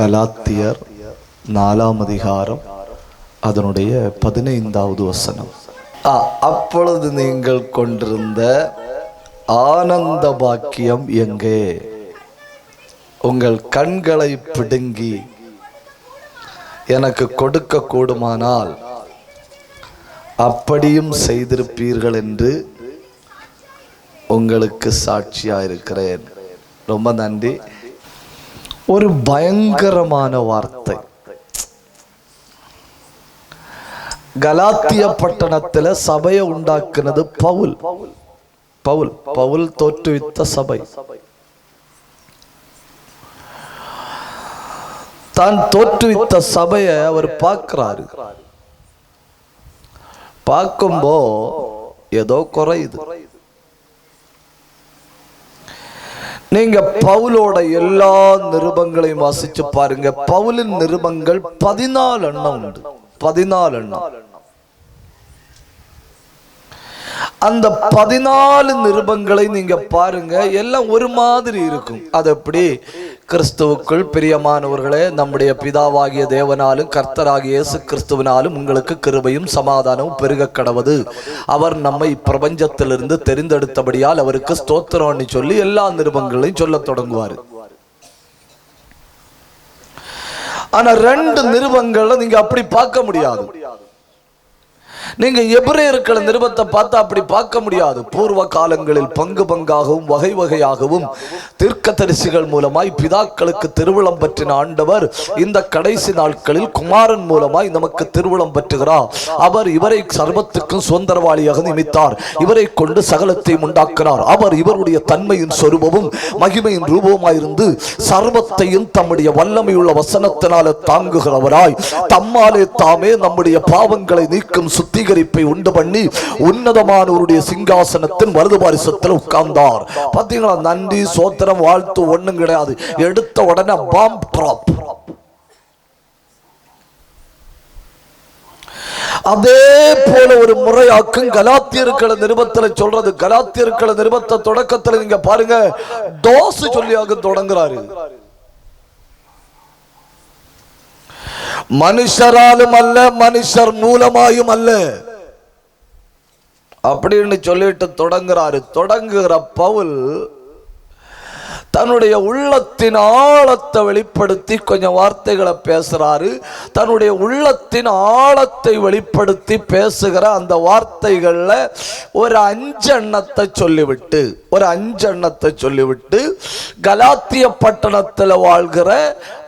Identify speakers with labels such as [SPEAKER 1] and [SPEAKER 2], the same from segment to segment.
[SPEAKER 1] கலாத்தியர் 4ஆம் அதிகாரம் அதனுடைய 15வது வசனம். அப்பொழுது நீங்கள் கொண்டிருந்த ஆனந்த பாக்கியம் எங்கே? உங்கள் கண்களை பிடுங்கி எனக்கு கொடுக்க கூடுமானால் அப்படியும் செய்திருப்பீர்கள் என்று உங்களுக்கு சாட்சியாயிருக்கிறேன். ரொம்ப நன்றி. ஒரு பயங்கரமான வார்த்தை. கலாத்திய பட்டணத்தில் சபையை உண்டாக்குனது பவுல். பவுல் பவுல் தோற்றுவித்த சபை. தான் தோற்றுவித்த சபையை அவர் பார்க்கிறாரு. பார்க்கும்போ ஏதோ குறையுது. நீங்க பவுலோட எல்லா நிருபங்களையும் வாசிச்சு பாருங்க. பவுலின் நிருபங்கள் 14 எண்ணம் உண்டு. 14 எண்ணம். அந்த 14 நிருபங்களை நீங்க பாருங்க, எல்லாம் ஒரு மாதிரி இருக்கும். அது எப்படி? கிறிஸ்துவுக்குள் பிரியமானவர்களே, நம்முடைய பிதாவாகிய தேவனாலும் கர்த்தராகிய இயேசு கிறிஸ்துவினாலும் உங்களுக்கு கிருபையும் சமாதானமும் பெருக கடவது. அவர் நம்மை பிரபஞ்சத்திலிருந்து தெரிந்தெடுத்தபடியால் அவருக்கு ஸ்தோத்திரம்னு சொல்லி எல்லா நிருபங்களையும் சொல்ல தொடங்குவார். ஆனா 2 நிருபங்களை நீங்க அப்படி பார்க்க முடியாது. நீங்க எபிரேயர்கள் நிருபத்தை பார்த்தா அப்படி பார்க்க முடியாது. பூர்வ காலங்களில் பங்கு பங்காகவும் வகை வகையாகவும் தீர்க்கதரிசிகள் மூலமாய் பிதாக்களுக்கு திருவுளம் பற்றின ஆண்டவர் இந்த கடைசி நாட்களில் குமாரன் மூலமாய் நமக்கு திருவுளம் பற்றுகிறார். அவர் இவரை சர்வத்துக்கும் சுதந்திரவாளியாக நியமித்தார். இவரை கொண்டு சகலத்தையும் உண்டாக்கினார். அவர் இவருடைய தன்மையின் சொரூபமும் மகிமையின் ரூபமாயிருந்து சர்வத்தையும் தம்முடைய வல்லமையுள்ள வசனத்தினால தாங்குகிறவராய் தம்மாலே தாமே நம்முடைய பாவங்களை நீக்கும் சுத்திகரிப்பை உண்டு பண்ணி உன்னதமானவருடைய சிங்காசனத்தின் வலது பாரிசத்தில் உட்கார்ந்தார். பாத்தீங்களா? நன்றி சோத்திரம் வாழ்த்து ஒண்ணும் கிடையாது. எடுத்த உடனே பாம்ப் டிராப். அதே போல ஒரு முறையாக்கும் கலாத்தியர்களை நிருபத்தில் சொல்றது. கலாத்தியர்களை நிருபத்தை தொடக்கத்தில் நீங்க பாருங்க, டோஸ் சொல்லியாக தொடங்குறாரு. மனுஷராலும் அல்ல, மனுஷர் மூலமாயும் அல்ல அப்படின்னு சொல்லிட்டு தொடங்குறாரு. தொடங்குகிற பவுல் தன்னுடைய உள்ளத்தின் ஆழத்தை வெளிப்படுத்தி கொஞ்சம் வார்த்தைகளை பேசுறாரு. தன்னுடைய உள்ளத்தின் ஆழத்தை வெளிப்படுத்தி பேசுகிற அந்த வார்த்தைகள்ல ஒரு 5 எண்ணத்தை சொல்லிவிட்டு கலாத்திய பட்டணத்தில் வாழ்கிற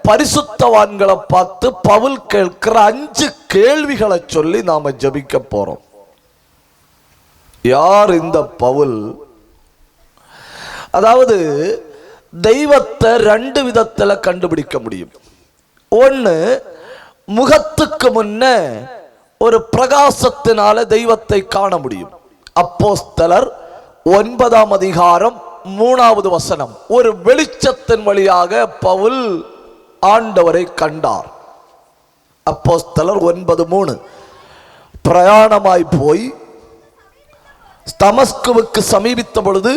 [SPEAKER 1] பரிசுத்தவான்களை பார்த்து பவுல் கேட்கிற 5 கேள்விகளை சொல்லி நாம ஜெபிக்க போறோம். யார் இந்த பவுல்? அதாவது தெய்வத்தை 2 விதத்துல கண்டுபிடிக்க முடியும். ஒன்னு, முகத்துக்கு முன்ன ஒரு பிரகாசத்தினால தெய்வத்தை காண முடியும். அப்போஸ்தலர் 9ஆம் அதிகாரம் 3வது வசனம். ஒரு வெளிச்சத்தின் வழியாக பவுல் ஆண்டவரை கண்டார். அப்போஸ்தலர் 9:3. பிரயாணமாய் போய் தமஸ்குவுக்கு சமீபித்த பொழுது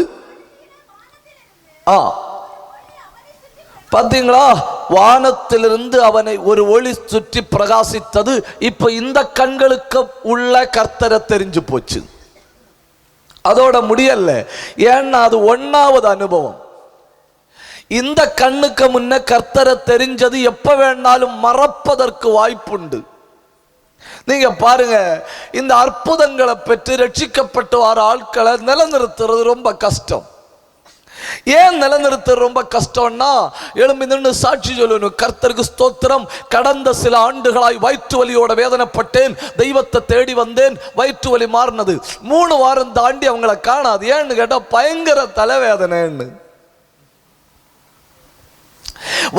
[SPEAKER 1] பாத்தீங்களா, வானத்திலிருந்து அவனை ஒரு ஒளி சுற்றி பிரகாசித்தது. இப்ப இந்த கண்களுக்கு உள்ள கர்த்தரை தெரிஞ்சு போச்சு. அதோட முடியல. ஏன்னா அது 1வது அனுபவம். இந்த கண்ணுக்கு முன்ன கர்த்தரை தெரிஞ்சது எப்ப வேணாலும் மறப்பதற்கு வாய்ப்புண்டு. நீங்க பாருங்க, இந்த அற்புதங்களை பெற்று ரட்சிக்கப்பட்ட வர ஆட்களை நிலைநிறுத்துறது ரொம்ப கஷ்டம். ஏன் நிலைநிறுத்த ரொம்ப கஷ்டம்னா, எழும்பி நின்று சாட்சி சொல்லணும், கர்த்தருக்கு ஸ்தோத்திரம், கடந்த சில ஆண்டுகளாய் வயிற்று வலியோட வேதனைப்பட்டேன், தெய்வத்தை தேடி வந்தேன், வயிற்று வலி மாறினது. 3 வாரம் தாண்டி அவங்கள காணாது. ஏன்னு கேட்டா பயங்கர தலைவேதனைன்னு.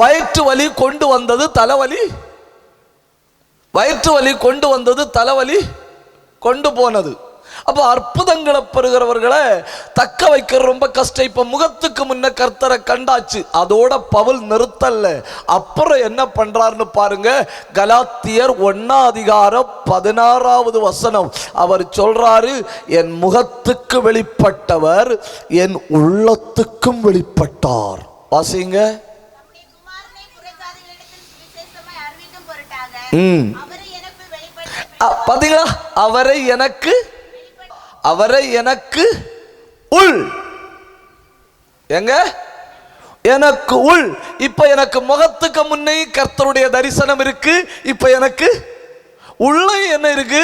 [SPEAKER 1] வயிற்று வலி கொண்டு வந்தது தலைவலி, வயிற்று வலி கொண்டு வந்தது தலைவலி கொண்டு போனது. அப்ப அற்புதங்களை பெறுகிறவர்களை தக்க வைக்கிற ரொம்ப கஷ்டம். இப்ப முகத்துக்கு முன்ன கர்த்தரை கண்டாச்சு. அதோட பவுல் நிறுத்தல்ல. அப்புறம் என்ன பண்றாருன்னு பாருங்க. கலாத்தியர் 1ஆம் அதிகாரம் 16வது வசனம். அவர் சொல்றாரு, என் முகத்துக்கு வெளிப்பட்டவர் என் உள்ளத்துக்கும் வெளிப்பட்டார். வாசிங்க. பாத்தீங்களா? அவரை எனக்கு உள், எங்க எனக்கு உள். இப்ப எனக்கு முகத்துக்கு முன்னே கர்த்தருடைய தரிசனம் இருக்கு. இப்ப எனக்கு உள்ள என்ன இருக்கு?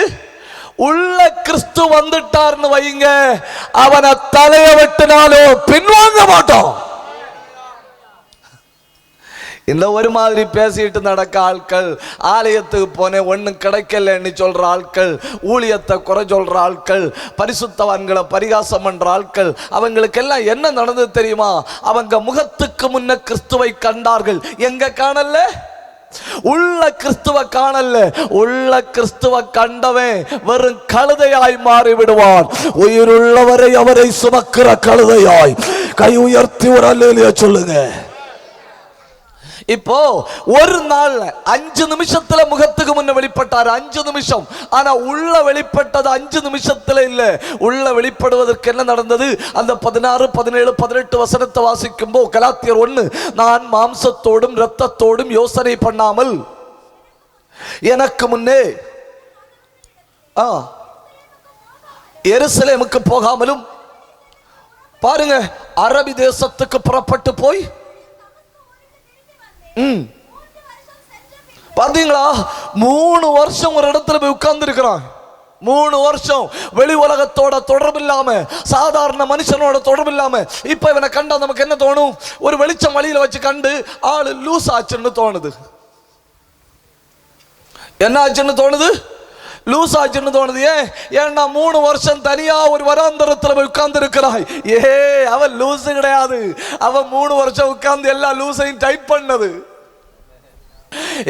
[SPEAKER 1] உள்ள கிறிஸ்து வந்துட்டார்னு வைங்க, அவனை தலைய வெட்டினாலும் பின்வாங்க மாட்டோம். இந்த ஒரு மாதிரி பேசிட்டு நடக்க ஆட்கள், ஆலயத்துக்கு போனேன் ஒன்னும் கிடைக்கலன்னு சொல்ற ஆட்கள், ஊழியத்தை குறை சொல்ற ஆட்கள், பரிசுத்தவான்களை பரிகாசம் பண்ற ஆட்கள், அவங்களுக்கெல்லாம் என்ன நடந்தது தெரியுமா? அவங்க முகத்துக்கு முன்ன கிறிஸ்துவை கண்டார்கள். எங்க காணல? உள்ள கிறிஸ்துவ காணல. உள்ள கிறிஸ்துவ கண்டவன் வெறும் கழுதையாய் மாறி விடுவான். உயிருள்ளவரை அவரை சுமக்கிற கழுதையாய். கை உயர்த்தி ஒரு அல்லேலூயா சொல்லுங்க. இப்போ ஒரு நாள் 5 நிமிஷத்துல முகத்துக்கு முன்ன வெளிப்பட்டார். 5 நிமிஷம். ஆனா உள்ள வெளிப்பட்டது 5 நிமிஷத்துல இல்ல. உள்ள வெளிப்படுவதற்கு என்ன நடந்தது? அந்த 16, 17, 18 வசனத்தை வாசிக்கும் போது, கலாத்தியர் 1, நான் மாம்சத்தோடும் இரத்தத்தோடும் யோசனை பண்ணாமல் எனக்கு முன்னே எருசலேமுக்கு போகாமலும், பாருங்க, அரபி தேசத்துக்கு புறப்பட்டு போய், பாத்தீங்களா, 3 வருஷம் ஒரு இடத்துல போய் உட்கார்ந்து இருக்கிறான். 3 வருஷம் வெளி உலகத்தோட தொடர்பு இல்லாம, சாதாரண மனுஷனோட தொடர்பு இல்லாம. இப்ப இவனை கண்டா நமக்கு என்ன தோணும்? ஒரு வெளிச்சம் வழியில வச்சு கண்டு ஆளு லூஸ் ஆச்சுன்னு தோணுது. என்ன ஆச்சுன்னு தோணுது? லூஸ் ஆச்சுன்னு தோணுது. ஏன்னா 3 வருஷம் தனியா ஒரு வராந்தரத்துல போய் உட்கார்ந்து இருக்கிறாய். அவன் லூசு கிடையாது. அவன் 3 வருஷம் உட்கார்ந்து எல்லா லூசையும் டைட் பண்ணது.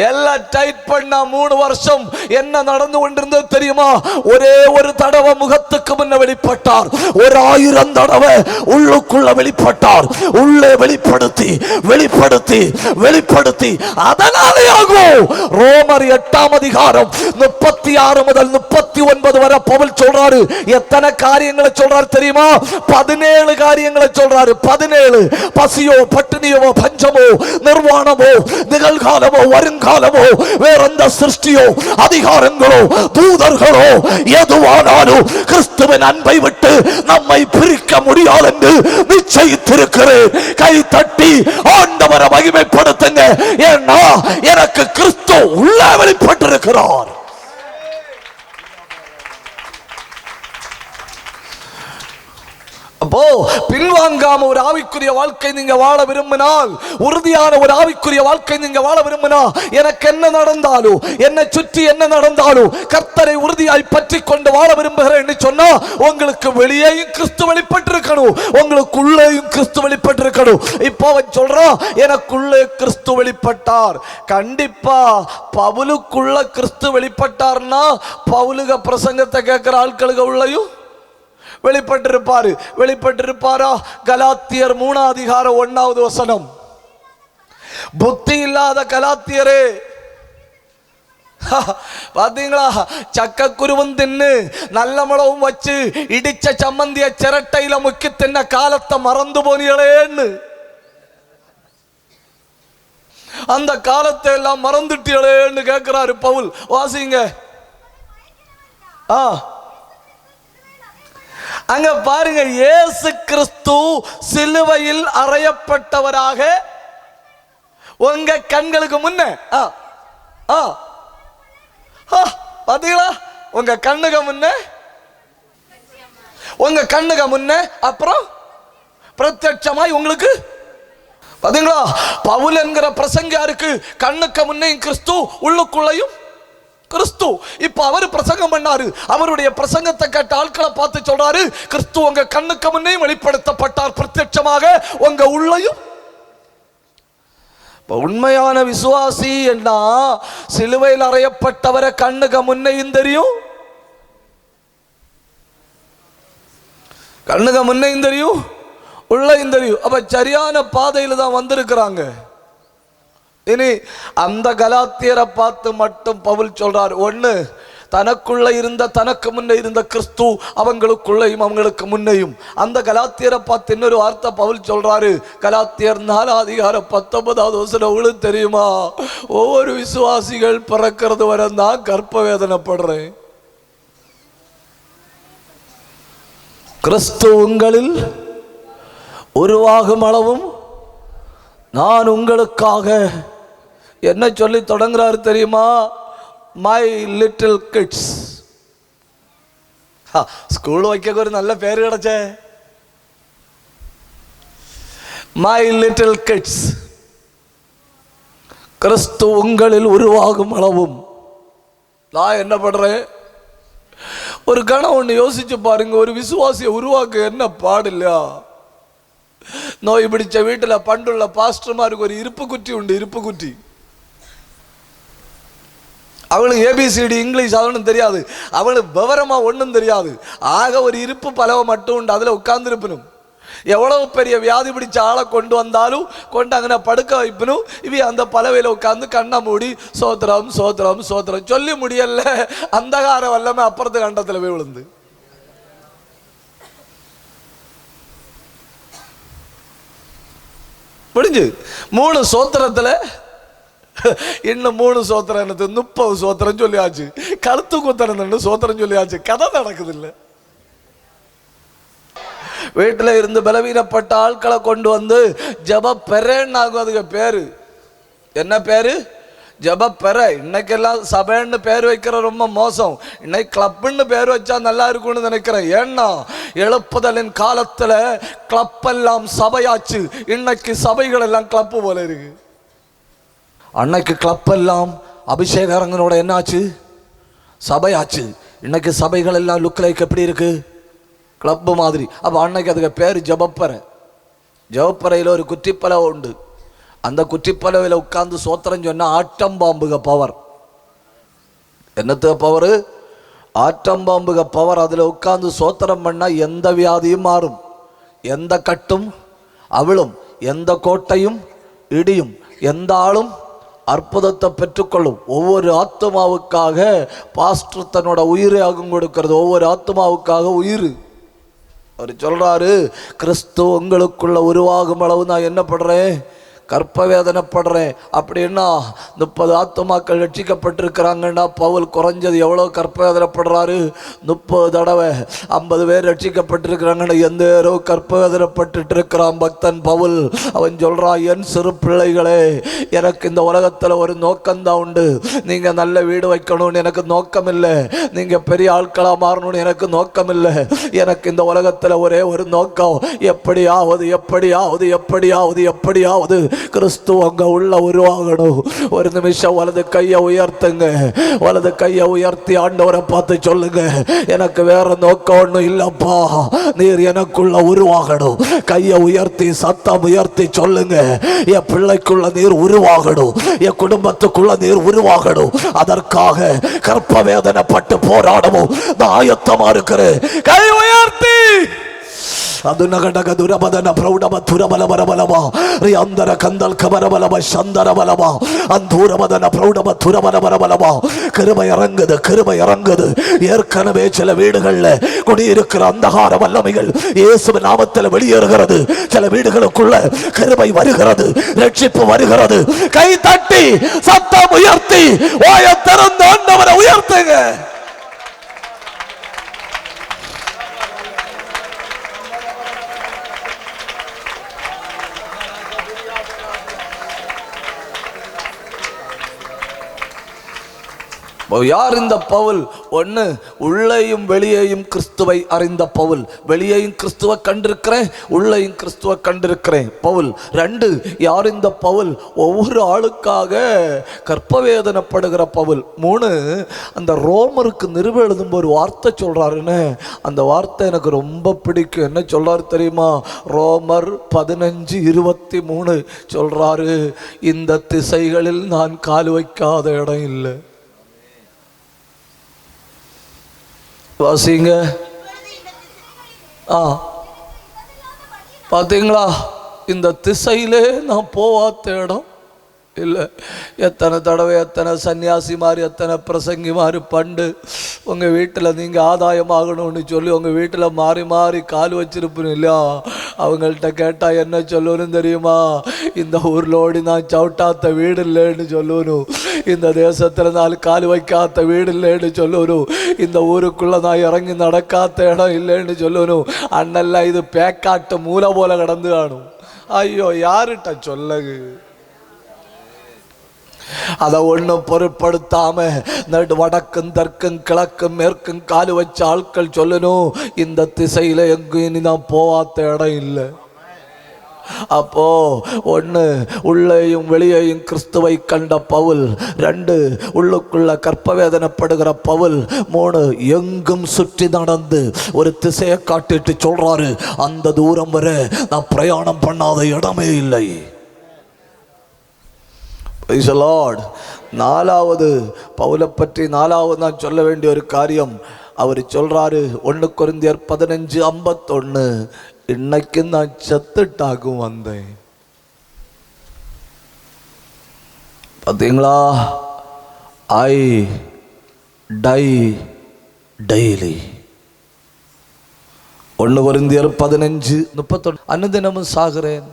[SPEAKER 1] எல்லாம் டைட் பண்ணா 3 வருஷம் என்ன நடந்து கொண்டிருந்தது தெரியுமா? ஒரே ஒரு தடவை முகத்துக்கு முன்ன வெளிப்பட்டார். 1000 தடவை உள்ளுக்குள்ள வெளிப்பட்டார். உள்ளே வெளிப்படுத்தி வெளிப்படுத்தி வெளிப்படுத்தி அதனாலே ஆகும். ரோமர் 8ஆம் அதிகாரம் 36 முதல் 39 வரை பவுல் சொல்றாரு. எத்தனை காரியங்களை சொல்றாரு தெரியுமா? 17 காரியங்களை சொல்றாரு. 17. பசியோ, பட்டினியோ, பஞ்சமோ, நிர்வாணமோ, நிகழ்காலமோ, வருங்காலமோ, வேற எந்த சிருஷ்டியோ, அதிகாரங்களோ, தூதர்களோ, எதுவானாலும் கிறிஸ்துவின் அன்பை விட்டு நம்மை பிரிக்க முடியாது என்று நிச்சயித்திருக்கிறேன். கை தட்டி ஆண்டவரை மகிமைப்படுத்துங்க. ஏன்னா எனக்கு கிறிஸ்து உள்ளே வெளிப்பட்டிருக்கிறார். அப்போ பின்வாங்காம ஒரு ஆவிக்குரிய வாழ்க்கை நீங்க வாழ விரும்பினால், உறுதியான ஒரு ஆவிக்குரிய வாழ்க்கை நீங்க வாழ விரும்பினா, எனக்கு என்ன நடந்தாலும், என்னை சுற்றி என்ன நடந்தாலும் கர்த்தரை உறுதியாய் பற்றி கொண்டு வாழ விரும்புகிறேன் சொன்னா, உங்களுக்கு வெளியேயும் கிறிஸ்து வெளிப்பட்டிருக்கணும், உங்களுக்கு உள்ளேயும் கிறிஸ்து வெளிப்பட்டிருக்கணும். இப்போ அவன் சொல்றான், எனக்குள்ளே கிறிஸ்து வெளிப்பட்டார். கண்டிப்பா பவுலுக்குள்ள கிறிஸ்து வெளிப்பட்டார்னா, பவுலுக பிரசங்கத்தை கேட்கிற ஆட்களுக்கு உள்ளேயும் வெளிப்பட்டிருப்பாரு. வெளிப்பட்டிருப்பாரா? கலாத்தியர் 3ஆம் அதிகாரம் 1வது வசனம். புத்தி இல்லாத கலாத்தியரே, பாத்தீங்களா, சக்க குருவும் தின்னு நல்ல மிளவும் வச்சு இடிச்ச சம்மந்திய சிரட்டையில முக்கி தின்ன காலத்தை மறந்து போனீங்களேன்னு, அந்த காலத்தை எல்லாம் மறந்துட்டீங்களேன்னு கேட்கிறாரு பவுல். வாசிங்க. அங்க பாருங்க, இயேசு கிறிஸ்து சிலுவையில் அறையப்பட்டவராக உங்க கண்களுக்கு முன்ன, பாத்தீங்களா, உங்க கண்ணுக்கு முன்ன, உங்க கண்ணுக்கு முன்ன, அப்புறம் பிரத்யட்சமாய் உங்களுக்கு. பாத்தீங்களா, பவுல் என்கிற பிரசங்கியாருக்கு கண்ணுக்கு முன்னே கிறிஸ்து, உள்ளுக்குள்ளையும் கிறிஸ்து. இப்ப அவர் பிரசங்கம் பண்ணாரு. அவருடைய பிரசங்கத்தை கேட்ட ஆட்களை பார்த்து சொல்றாரு, கிறிஸ்து உங்க கண்ணுக்கு முன்னே வெளிப்படுத்தப்பட்டார் பிரத்யட்சமாக, உங்க உள்ளையும். உண்மையான விசுவாசி என்ன, சிலுவையில் அறையப்பட்டவரை கண்ணுக்கு முன்னையும் தெரியும், கண்ணுக்கு முன்னையும் தெரியும், உள்ளையும் தெரியும். அப்ப சரியான பாதையில தான் வந்திருக்கிறாங்க. இனி அந்த கலாத்தியரை பார்த்து மட்டும் பவுல் சொல்றார், ஒண்ணு தனக்குள்ள இருந்த தனக்கு முன்னே இருந்த கிறிஸ்து அவங்களுக்குள்ளேயும் அவங்களுக்கு முன்னையும். அந்த கலாத்தியரை பார்த்து இன்னொரு வார்த்தை பவுல் சொல்றாரு. கலாத்தியர் 4:19 உங்களுக்கு தெரியுமா? ஒவ்வொரு விசுவாசிகள் பிறக்கிறது வரை தான் கர்ப்ப வேதனைப்படுறேன். கிறிஸ்து உங்களில் உருவாகும் அளவும் நான் உங்களுக்காக என்ன சொல்லி தொடங்குறாரு தெரியுமா? My little kids. ஸ்கூல் வைக்க ஒரு நல்ல பேர் கிடைச்ச மை லிட்டில் கிட்ஸ். கிறிஸ்து உங்களில் உருவாகும் அளவும் நான் என்ன பண்றேன்? ஒரு கணம் ஒன்று யோசிச்சு பாருங்க. ஒரு விசுவாசியை உருவாக்க என்ன பாடில்லையா? நோய் பிடிச்ச வீட்டில் பண்டுள்ள பாஸ்டர்மாருக்கு ஒரு இருப்பு குட்டி உண்டு. இருப்பு குட்டி அவளுக்கு ஏபிசிடி இங்கிலீஷ் அதொன்னும் தெரியாது, அவளுக்கு விவரமா ஒன்றும் தெரியாது. ஆக ஒரு இருப்பு பலவை மட்டும் உண்டு, அதில் உட்கார்ந்து இருப்பணும். எவ்வளவு பெரிய வியாதி பிடிச்ச ஆளை கொண்டு வந்தாலும் கொண்டு அங்கே படுக்க வைப்பணும். இவ அந்த பலவையில் உட்காந்து கண்ணை மூடி சோத்திரம் சோத்திரம் சோத்திரம் சொல்லி முடியல. அந்தகார வல்லமே அப்புறத்து கண்டத்தில் போய் விழுந்து முடிஞ்சு 3 சோத்திரத்தில் இன்னும் 3 சோத்திரம் என்னது 30 சோத்திரம் சொல்லியாச்சு. கருத்து குத்தன சோத்திரம் சொல்லியாச்சு. கதை நடக்குது இல்லை. வீட்டில் இருந்து பலவீனப்பட்ட ஆட்களை கொண்டு வந்து ஜப பெறேன்னாகும். அதுக்கு பேரு என்ன பேரு? ஜப பெற. இன்னைக்கெல்லாம் சபைன்னு பேர் வைக்கிற ரொம்ப மோசம். இன்னைக்கு கிளப்புன்னு பேர் வச்சா நல்லா இருக்கும்னு நினைக்கிறேன். ஏன்னா எழுப்புதலின் காலத்துல கிளப் எல்லாம் சபையாச்சு. இன்னைக்கு சபைகள் எல்லாம் கிளப்பு போல இருக்கு. அன்னைக்கு கிளப் எல்லாம் அபிஷேகரங்களோட என்னாச்சு? சபையாச்சு. இன்னைக்கு சபைகள் எல்லாம் லுக் லைக் எப்படி இருக்கு? கிளப்பு மாதிரி. அப்போ அன்னைக்கு அதுக்கு பேர் ஜபப்பறை. ஜபப்பறையில் ஒரு குற்றிப்பலவை உண்டு. அந்த குற்றிப்பலவையில் உட்கார்ந்து சோத்திரம் சொன்ன ஆட்டம்பாம்புக பவர். என்னத்த பவர்? ஆட்டம்பாம்புக பவர். அதில் உட்கார்ந்து சோத்திரம் பண்ணா எந்த வியாதியும் மாறும், எந்த கட்டும் அவிழும், எந்த கோட்டையும் இடியும், எந்த ஆளும் அற்புதத்தை பெற்றுக்கொள்ளும். ஒவ்வொரு ஆத்மாவுக்காக பாஸ்டர் தன்னோட உயிரை ஆகும் கொடுக்கிறது. ஒவ்வொரு ஆத்மாவுக்காக உயிர். அவர் சொல்றாரு, கிறிஸ்து உங்களுக்குள்ள உருவாகும் அளவு நான் என்ன பண்றேன்? கற்ப வேதனைப்படுறேன். அப்படின்னா 30 ஆத்துமாக்கள் ரட்சிக்கப்பட்டிருக்கிறாங்கன்னா பவுல் குறைஞ்சது எவ்வளோ கற்ப வேதனைப்படுறாரு? 30 தடவை. 50 பேர் ரட்சிக்கப்பட்டிருக்கிறாங்கன்னா எந்த நேரோ கற்ப வேதனைப்பட்டு இருக்கிறான் பக்தன் பவுல். அவன் சொல்றான், என் சிறு பிள்ளைகளே, எனக்கு இந்த உலகத்தில் ஒரு நோக்கம்தான் உண்டு. நீங்கள் நல்ல வீடு வைக்கணும்னு எனக்கு நோக்கம் இல்லை, நீங்கள் பெரிய ஆட்களாக மாறணும்னு எனக்கு நோக்கம் இல்லை. எனக்கு இந்த உலகத்தில் ஒரே ஒரு நோக்கம், எப்படியாவது எப்படியாவது எப்படியாவது எப்படியாவது கிறிஸ்து அங்க உள்ள உருவாகணும். ஒரு நிமிஷம் வலது கையை உயர்த்துங்க. வலது கையை உயர்த்தி ஆண்டவரை பார்த்து சொல்லுங்க, எனக்கு வேற நோக்கம் ஒன்றும் இல்லப்பா, நீர் எனக்குள்ள உருவாகணும். கையை உயர்த்தி சத்தம் உயர்த்தி சொல்லுங்க, என் பிள்ளைக்குள்ள நீர் உருவாகணும், என் குடும்பத்துக்குள்ள நீர் உருவாகணும். அதற்காக கற்ப வேதனைப்பட்டு போராடவும் நான் ஆயத்தமா இருக்கிறேன். கை உயர்த்தி அது நகடக துரபதன பிரௌடம துரபலபரபலமா ரியாந்தர கந்தல் கபரபலம சந்தரபலமா அந்தூரபதன பிரௌடம துரபலபரபலமா. கிருபை இறங்குது, கிருபை இறங்குது. ஏற்கனவே சில வீடுகள்ல குடியிருக்கிற அந்தகார வல்லமைகள் இயேசுவின் நாமத்தில் வெளியேறுகிறது. சில வீடுகளுக்குள்ள கிருபை வருகிறது, ரட்சிப்பு வருகிறது. கை தட்டி சத்தம் உயர்த்தி வாயை திறந்து ஆண்டவரை உயர்த்துங்க. யார் இந்த பவுல்? ஒன்று, உள்ளேயும் வெளியேயும் கிறிஸ்துவை அறிந்த பவுல். வெளியேயும் கிறிஸ்துவை கண்டிருக்கிறேன், உள்ளேயும் கிறிஸ்துவை கண்டிருக்கிறேன் பவுல். 2, யார் இந்த பவுல்? ஒவ்வொரு ஆளுக்காக கற்பவேதனைப்படுகிற பவுல். 3, அந்த ரோமருக்கு நிருப எழுதும் ஒரு வார்த்தை சொல்றாருன்னு, அந்த வார்த்தை எனக்கு ரொம்ப பிடிக்கும். என்ன சொல்றாரு தெரியுமா? ரோமர் 15:23 சொல்றாரு, இந்த திசைகளில் நான் கால் வைக்காத இடம் இல்லை. வாசிங்க. பார்த்தீங்களா? இந்த திசையிலே நான் போவாத இடம் இல்லை. எத்தனை தடவை எத்தனை சன்னியாசிமார் எத்தனை பிரசங்கிமார் பண்டு உங்கள் வீட்டில் நீங்கள் ஆதாயமாகணும்னு சொல்லி உங்கள் வீட்டில் மாறி மாறி கால் வச்சிருப்பேன் இல்லையா? அவங்கள்ட்ட கேட்டால் என்ன சொல்லணும் தெரியுமா? இந்த ஊரில் ஓடி நான் சவுட்டாத்த வீடு இல்லைன்னு சொல்லணும், இந்த தேசத்தில் நான் கால் வைக்காத்த வீடு இல்லைன்னு சொல்லணும், இந்த ஊருக்குள்ளே நான் இறங்கி நடக்காத்த இடம் இல்லைன்னு சொல்லணும். அண்ணெல்லாம் இது பேக்காட்டு மூளை போல கடந்து காணும். ஐயோ, யாருட்ட சொல்லகு? அதை ஒன்றும் பொருட்படுத்தாம வடக்கும் தெற்கும் கிழக்கும் மேற்கும் காலு வச்ச ஆட்கள் சொல்லணும், இந்த திசையில எங்கும் இனி நான் போவாத்த இடம் இல்லை. அப்போ ஒன்று, உள்ளேயும் வெளியேயும் கிறிஸ்துவை கண்ட பவுல். 2, உள்ளுக்குள்ள கற்பவேதனைப்படுகிற பவுல். 3, எங்கும் சுற்றி நடந்து ஒரு திசையை காட்டிட்டு சொல்றாரு, அந்த தூரம் வரை நான் பிரயாணம் பண்ணாத இடமே இல்லை. Praise the Lord. 4வது பவுலை பற்றி 4வது நான் சொல்ல வேண்டிய ஒரு காரியம், அவர் சொல்றாரு 1 கொரிந்தியர் 15:51, இன்னைக்கு நான் செத்துட்டாகும் வந்தேன். பார்த்தீங்களா? ஐ டை டெய்லி. 1 கொரிந்தியர் 15:31, அனுதினமும் சாகிறேன்.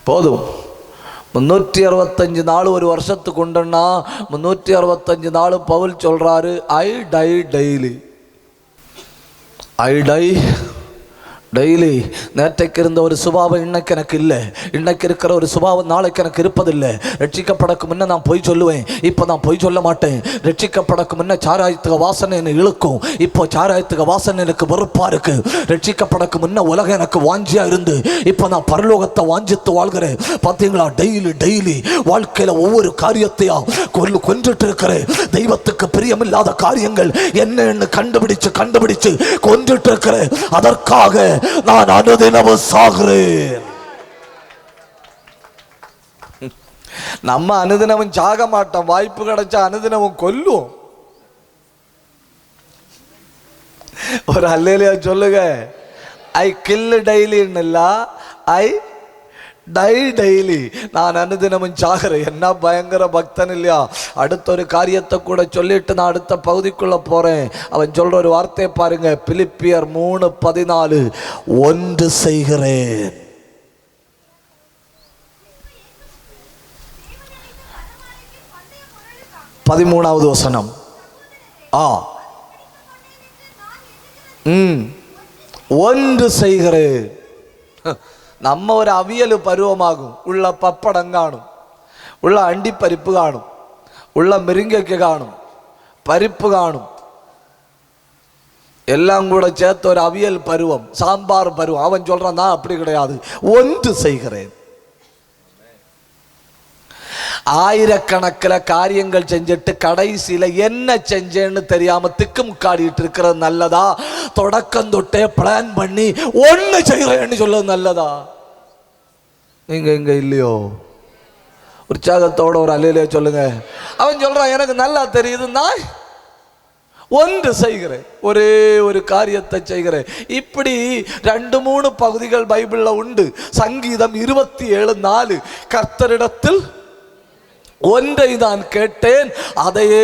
[SPEAKER 1] போதும். 365 நாள் ஒரு வருஷத்துக்கு உண்டுன்னா 365 நாள் பவுல் சொல்றாரு, ஐ டை டெய்லி. ஐ டை டெய்லி. நேற்றைக்கு இருந்த ஒரு சுபாவம் இன்னைக்கு எனக்கு இல்லை, இன்னைக்கு இருக்கிற ஒரு சுபாவம் நாளைக்கு எனக்கு இருப்பதில்லை. ரட்சிக்கப்படக்கு முன்ன நான் பொய் சொல்லுவேன், இப்போ நான் பொய் சொல்ல மாட்டேன். ரட்சிக்கப்படக்கு முன்ன சாராயத்துக்கு வாசனை என்னை இழுக்கும், இப்போ சாராயத்துக்கு வாசனை எனக்கு வெறுப்பா இருக்கு. ரட்சிக்கப்படக்கு முன்ன உலகம் எனக்கு வாஞ்சியா இருந்து, இப்போ நான் பரலோகத்தை வாஞ்சித்து வாழ்கிறேன். பார்த்தீங்களா? டெய்லி டெய்லி வாழ்க்கையில ஒவ்வொரு காரியத்தையா கொன்றுட்டு இருக்கிறேன். தெய்வத்துக்கு பிரியமில்லாத காரியங்கள் என்னன்னு கண்டுபிடிச்சு கொன்றுட்டு இருக்கிறேன். அதற்காக நான் அனுதினமும் சாகிறேன். நம்ம அனுதினமும் சாக மாட்டோம், வாய்ப்பு கிடைச்சா அனுதினமும் கொல்லும். ஒரு அல்லேலூயா சொல்லுங்க. ஐ கில் டெய்லி இல்ல, ஐ டை டெய்லி. நான் அனுதினமும் சாகிறேன். என்ன பயங்கர பக்தன் இல்லையா? அடுத்த ஒரு காரியத்தை கூட சொல்லிட்டு நான் அடுத்த பகுதிக்குள்ள போறேன். அவன் சொல்ற ஒரு வார்த்தையை பாருங்க, பிலிப்பியர் 3:14, ஒன்று செய்கிறேன். பதிமூணாவது வசனம். ஒன்று செய்கிறேன். நம்ம ஒரு அவியல் பருவமாகும், உள்ள பப்படம் காணும், உள்ள அண்டிப்பரிப்பு காணும், உள்ள மிருங்கைக்கு காணும், பருப்பு காணும், எல்லாம் கூட சேர்த்து ஒரு அவியல் பருவம், சாம்பார் பருவம். அவன் சொல்றான், நான் அப்படி கிடையாது, ஒன்று செய்கிறேன். ஆயிரக்கணக்கில் காரியங்கள் செஞ்சுட்டு கடைசியில என்ன செஞ்சேன்னு தெரியாம திக்குமுக்காடிட்டு இருக்கிறது நல்லதா? தொடக்கம் தொட்டே பிளான் பண்ணி ஒன்னு செய்கிறேன்னு சொல்றது நல்லதா? நீங்க இங்க இல்லையோ? உற்சாகத்தோட ஒரு அல்லேலூயா சொல்லுங்க. அவன் சொல்றான், எனக்கு நல்லா தெரியுது, நான் ஒன்று செய்கிறேன், ஒரே ஒரு காரியத்தை செய்கிறேன். இப்படி 2-3 பகுதிகள் பைபிள்ல உண்டு. சங்கீதம் 27:4, கர்த்தரிடத்தில் ஒன்றை தான் கேட்டேன், அதையே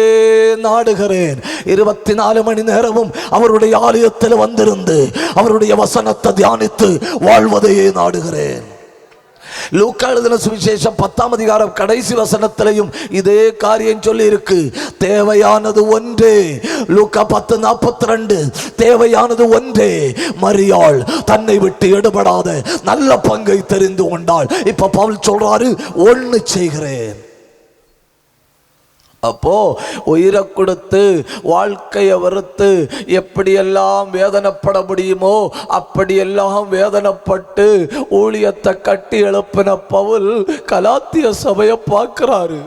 [SPEAKER 1] நாடுகிறேன். 24 மணி நேரமும் அவருடைய ஆலயத்தில் வந்திருந்து அவருடைய வசனத்தை தியானித்து வாழ்வதையே நாடுகிறேன். லூக்கா எழுதின சுவிசேஷம் 10ஆம் அதிகாரம் கடைசி வசனத்திலையும் இதே காரியம் சொல்லி இருக்கு. தேவையானது ஒன்றே. லூக்கா 10:42, தேவையானது ஒன்றே. மரியாள் தன்னை விட்டு எடுபடாத நல்ல பங்கை தெரிந்து கொண்டாள். இப்ப பவுல் சொல்றாரு, ஒன்னு செய்கிறேன். அப்போ உயிரை கொடுத்து வாழ்க்கையை வெறுத்து எப்படியெல்லாம் வேதனைப்பட முடியுமோ அப்படியெல்லாம் வேதனைப்பட்டு ஊழியத்தை கட்டி எழுப்பின பவுல் கலாத்திய சபையை பார்க்கிறாரு.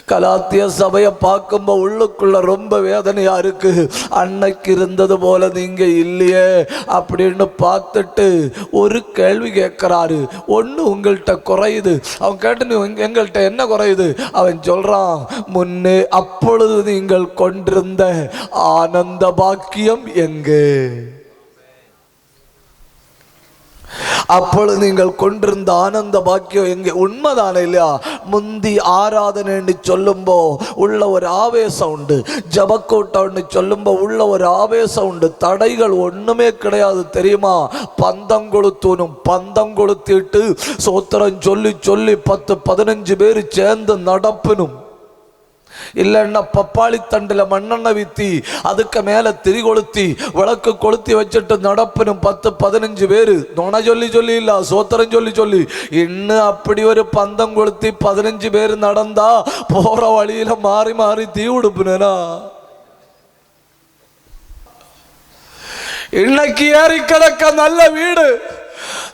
[SPEAKER 1] கலாத்திய சபையை பார்க்கும்போது உள்ளுக்குள்ள ரொம்ப வேதனையா இருக்கு. அன்னைக்கு இருந்தது போல நீங்க இல்லையே அப்படின்னு பார்த்துட்டு ஒரு கேள்வி கேட்கிறாரு. ஒன்று உங்கள்கிட்ட குறையுது. அவன் கேட்டு, எங்கள்கிட்ட என்ன குறையுது? அவன் சொல்றான், முன்னே அப்பொழுது நீங்கள் கொண்டிருந்த ஆனந்த பாக்கியம் எங்கே? அப்பொழுது நீங்கள் கொண்டிருந்த ஆனந்த பாக்கியம் எங்கே? உண்மைதானே இல்லையா? முந்தி ஆராதனை சொல்லும்போ உள்ள ஒரு ஆவேசம் உண்டு, ஜபக்கூட்டம்னு சொல்லும்போ உள்ள ஒரு ஆவேசம் உண்டு. தடைகள் ஒண்ணுமே கிடையாது தெரியுமா? பந்தம் கொளுத்தணும், பந்தம் கொளுத்திட்டு சோத்திரம் சொல்லி சொல்லி 10-15 பேர் சேர்ந்து நடப்பணும். இல்லைன்னா பப்பாளி தண்டில் மண்ணெண்ணெய் வித்தி அதுக்கு மேல திரி கொளுத்தி விளக்கு கொளுத்தி வச்சுட்டு நடப்பனும் 10-15 பேரு. நொண சொல்லி சொல்லி இல்ல, சோத்திரம் சொல்லி சொல்லி. இன்னும் அப்படி ஒரு பந்தம் கொளுத்தி 15 பேர் நடந்தா போற வழியில மாறி மாறி தீ உடுப்புனா. இன்னைக்கு ஏறி கிடக்க நல்ல வீடு,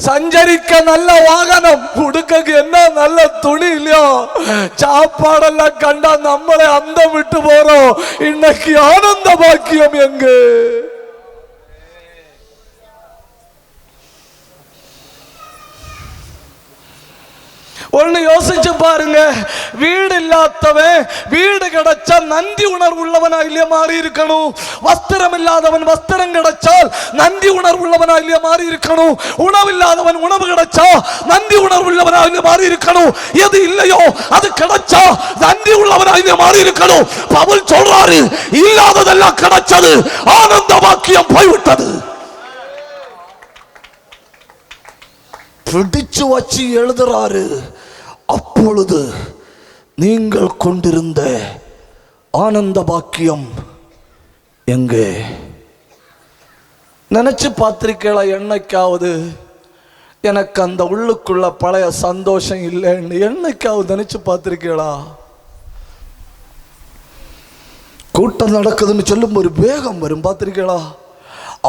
[SPEAKER 1] சஞ்சரிக்க நல்ல வாகனம், உடுக்க என்ன நல்ல துணி இல்லையோ, சாப்பாடெல்லாம் கண்டா நம்மளை அந்த விட்டு போறோம். இன்னைக்கு ஆனந்த பாக்கியம் எங்க? ஒன்னு யோசிச்சு பாருங்க. வீடு இல்லாதவன் வீடு கிடைச்சா நன்றி உணர்வு உள்ளவனா இல்லையா மாறி இருக்கணும். வஸ்திரம் இல்லாதவன் வஸ்திரம் கிடைச்சால் நன்றி உணர்வு உள்ளவனா இல்லையா மாறி இருக்கணும். உணவு இல்லாதவன் உணவு கிடைச்சா நன்றி உணர்வு உள்ளவனா இல்லையா மாறி இருக்கணும். எது இல்லையோ அது கிடைச்சா நன்றி உள்ளவனா இல்லையா மாறி இருக்கணும். பவுல் சொல்றாரு, இல்லாததெல்லாம் கிடைச்சது, ஆனந்த வாக்கியம் போய்விட்டது. பிடிச்சு வச்சு எழுதுறாரு, அப்பொழுது நீங்கள் கொண்டிருந்த ஆனந்த பாக்கியம் எங்கே? நினைச்சு பார்த்திருக்கீங்களா? என்னைக்காவது எனக்கு அந்த உள்ளுக்குள்ள பழைய சந்தோஷம் இல்லைன்னு என்னைக்காவது நினைச்சு பார்த்திருக்கீங்களா? கூட்டம் நடக்குதுன்னு சொல்லும் ஒரு வேகம் வரும், பார்த்திருக்கீங்களா?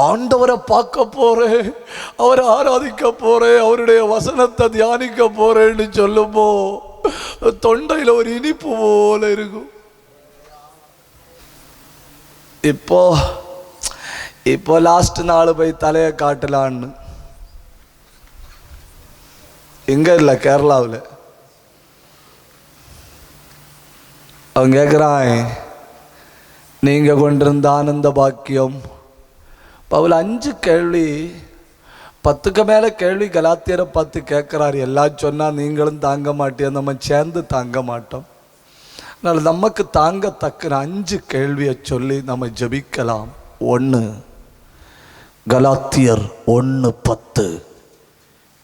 [SPEAKER 1] ஆண்டவரை பார்க்க போறேன், அவரை ஆராதிக்க போறேன், அவருடைய வசனத்தை தியானிக்க போறேன்னு சொல்லும்போ தொண்டையில் ஒரு இனிப்பு போல இருக்கும். இப்போ லாஸ்ட் நாள் போய் தலையை காட்டலான்னு எங்க இல்லை, கேரளாவில் அவன் கேட்குறான், நீங்க கொண்டிருந்த ஆனந்த பாக்கியம். பவுல் 5 கேள்வி, 10க்கு மேல கேள்வி கலாத்தியரை பார்த்து கேட்கிறாரு. எல்லாம் சொன்னா நீங்களும் தாங்க மாட்டியா, நம்ம சேர்ந்து தாங்க மாட்டோம். அதனால நமக்கு தாங்கத்தக்க 5 கேள்வியை சொல்லி நம்ம ஜபிக்கலாம். 1 கலாத்தியர் 1:10,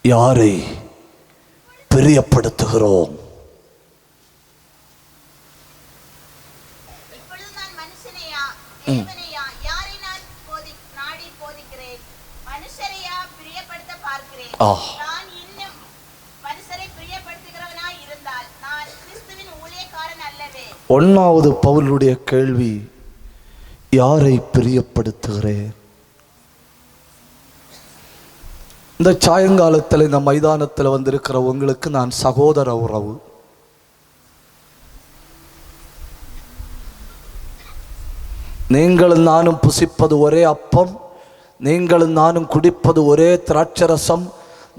[SPEAKER 1] யாரை பிரியப்படுத்துகிறோம்? ஒன்னாவது பவுலுடைய கேள்வி, யாரை பிரியப்படுத்துகிறேன்? இந்த சாயங்காலத்தில் இந்த மைதானத்தில் வந்திருக்கிற உங்களுக்கு நான் சகோதர உறவு. நீங்களும் நானும் புசிப்பது ஒரே அப்பம், நீங்களும் நானும் குடிப்பது ஒரே திராட்சரசம்,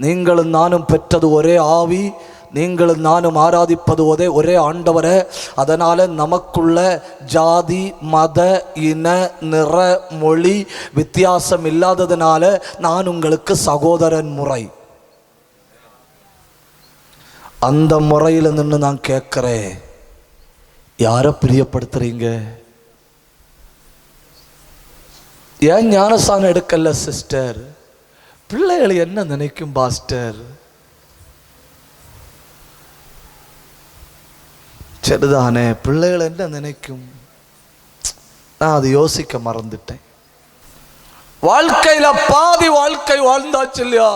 [SPEAKER 1] நீங்களும் நானும் பெற்றது ஒரே ஆவி, நீங்களும் நானும் ஆராதிப்பது ஒரே ஆண்டவரை. அதனால நமக்குள்ள ஜாதி மத இன நிற மொழி வித்தியாசம் இல்லாததுனால நான் உங்களுக்கு சகோதரன் முறை. அந்த முறையில் நின்று நான் கேட்கிறேன், யாரை பிரியப்படுத்துறீங்க? ஏன் ஞானசானம் எடுக்கல சிஸ்டர்? பிள்ளைகளை என்ன நினைக்கும் பாஸ்டர்? சரிதானே, பிள்ளைகள் என்ன நினைக்கும்? நான் அது யோசிக்க மறந்துட்டேன். வாழ்க்கையில பாதி வாழ்க்கை வாழ்ந்தாச்சு இல்லையா?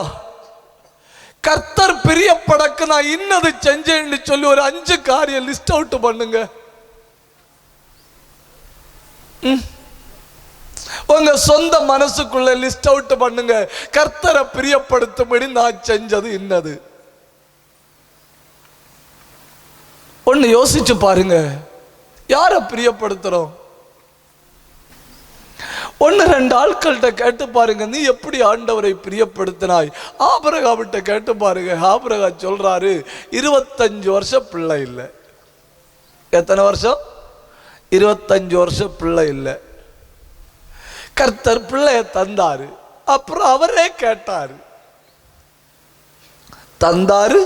[SPEAKER 1] கர்த்தர் பிரியப்படக்கு நான் இன்னது செஞ்சேன்னு சொல்லி ஒரு 5 காரியம் லிஸ்ட் அவுட் பண்ணுங்க. உங்க சொந்த மனசுக்குள்ள லிஸ்ட் அவுட் பண்ணுங்க. கர்த்தரை பிரியப்படுத்தும்படி நான் செஞ்சது இன்னது. ஒன்னு யோசிச்சு பாருங்க, யாரை பிரியப்படுத்துறோம்? 1-2 ஆட்கள்கிட்ட கேட்டு பாருங்க, நீ எப்படி ஆண்டவரை பிரியப்படுத்தினாய்? ஆபிரகாமிட்ட கேட்டு பாருங்க. ஆபிரகாம் சொல்றாரு, 25 வருஷம் பிள்ளை இல்லை. எத்தனை வருஷம்? 25 வருஷம் பிள்ளை இல்லை. கர்த்தர் பிள்ளைய தந்தாரு. அப்புறம் அவரே கேட்டாரு, தந்தாரு,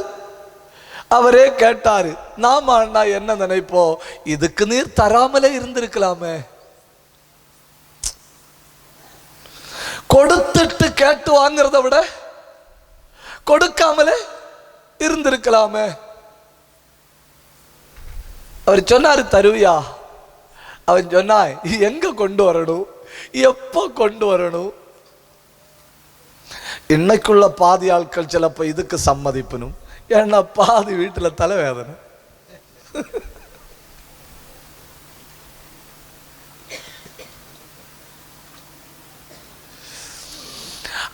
[SPEAKER 1] அவரே கேட்டாரு. நாம அண்ணா என்ன நினைப்போம், இதுக்கு நீர் தராமலே இருந்திருக்கலாமே, கொடுத்துட்டு கேட்டு வாங்கிறத விட கொடுக்காமலே இருந்திருக்கலாமே. அவர் சொன்னாரு தருவியா? அவன் சொன்னா எங்க கொண்டு வரணும், எப்ப கொண்டு வரணும்? இன்னைக்குள்ள பாதி ஆட்கள் சிலப்ப இதுக்கு சம்மதிப்பனும், ஏன்னா பாதி வீட்டுல தலைவேதனை.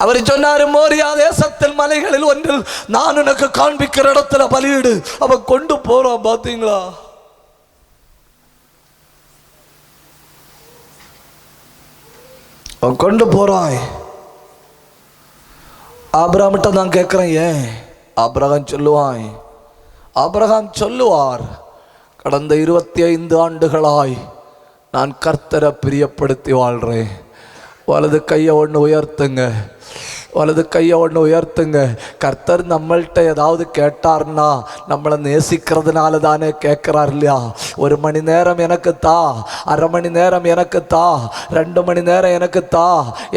[SPEAKER 1] அவர் சொன்னாரு, மோரியா தேசத்தில் மலைகளில் ஒன்றில் நான் உனக்கு காண்பிக்கிற இடத்துல பலியிடு. அவன் கொண்டு போறான், பாத்தீங்களா? அவன் கொண்டு போறான். ஆபிரகாமிட்ட நான் கேட்கிறேன், ஏன்? ஆபிரகாம் சொல்லுவார், கடந்த 25 ஆண்டுகளாய் நான் கர்த்தரை பிரியப்படுத்தி வாழ்றேன். வலது கையை ஒன்று உயர்த்துங்க, வலது கையை ஒன்று உயர்த்துங்க. கர்த்தர் நம்மள்கிட்ட ஏதாவது கேட்டார்னா நம்மளை நேசிக்கிறதுனால தானே கேட்குறார் இல்லையா? 1 மணி நேரம் எனக்கு தா, அரை மணி நேரம் எனக்கு தா, 2 மணி நேரம் எனக்கு தா,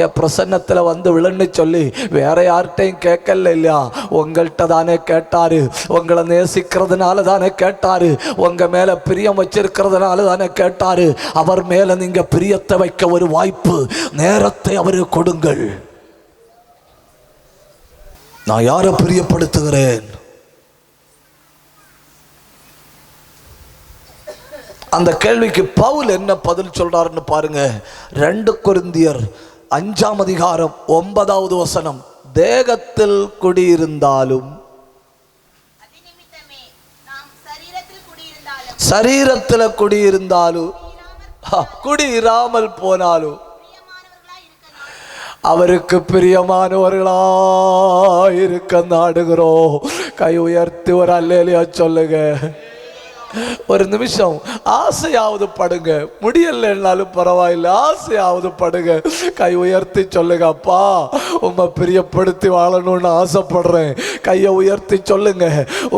[SPEAKER 1] என் பிரசன்னத்தில் வந்து விழுன்னு சொல்லி வேற யார்கிட்டையும் கேட்கல இல்லையா? உங்கள்கிட்ட தானே கேட்டாரு. உங்களை நேசிக்கிறதுனால தானே கேட்டாரு. உங்க மேல பிரியம் வச்சிருக்கிறதுனால தானே கேட்டாரு. அவர் மேல நீங்க பிரியத்தை வைக்க ஒரு வாய்ப்பு, நேரத்தை அவருக்கு கொடுங்கள். நான் யாரை பிரியப்படுத்துகிறேன்? அந்த கேள்விக்கு பவுல் என்ன பதில் சொல்றாருன்னு பாருங்க. 2 கொரிந்தியர் 5ஆம் அதிகாரம் 9வது வசனம். தேகத்தில் குடியிருந்தாலும் சரீரத்தில் குடியிருந்தாலும் குடியிராமல் போனாலும் அவருக்கு பிரியமானவர்களாயிருக்க நாடுகிறோம். கை உயர்த்தி ஒரு அல்லேலியா சொல்லுங்க. ஒரு நிமிஷம் ஆசையாவது படுங்க, முடியலன்னாலும் பரவாயில்லை, ஆசையாவது படுங்க. கை உயர்த்தி சொல்லுங்க, அப்பா உம்மை பிரியப்படுத்தி வாழணும்னு ஆசைப்படுறேன். கையை உயர்த்தி சொல்லுங்க,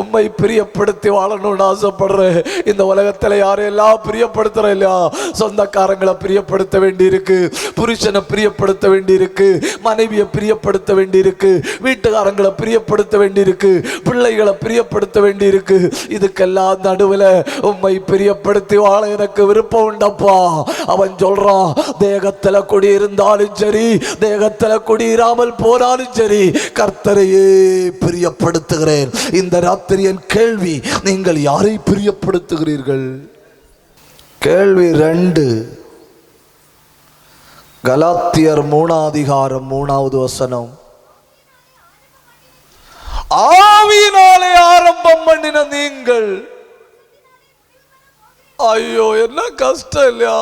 [SPEAKER 1] உம்மை பிரியப்படுத்தி வாழணும்னு ஆசைப்படுறேன். இந்த உலகத்துல யாரையெல்லாம் பிரியப்படுத்துறோம் இல்லையா? சொந்தக்காரங்களை பிரியப்படுத்த வேண்டி இருக்கு, புருஷனை பிரியப்படுத்த வேண்டி இருக்கு, மனைவியை பிரியப்படுத்த வேண்டி இருக்கு, வீட்டுக்காரங்களை பிரியப்படுத்த வேண்டி இருக்கு, பிள்ளைகளை பிரியப்படுத்த வேண்டி இருக்கு. இதுக்கெல்லாம் நடுவில் உம்மை பிரியப்படுத்தி வாழ எனக்கு விருப்பம் உண்டப்பா. அவன் சொல்றான், தேகத்துல குடியிருந்தாலும் சரி, தேகத்துல குடியிராமல் போனாலும் சரி, கர்த்தரையே பிரியப்படுத்துகிறேன். இந்த ராத்திரி என் கேள்வி, நீங்கள் யாரை பிரியப்படுத்துகிறீர்கள்? கேள்வி 2, கலாத்தியர் 3ஆம் அதிகாரம் 3வது வசனம். ஆவியினாலே ஆரம்பம் பண்ணின நீங்கள், ஐயோ என்ன கஷ்டம் இல்லையா?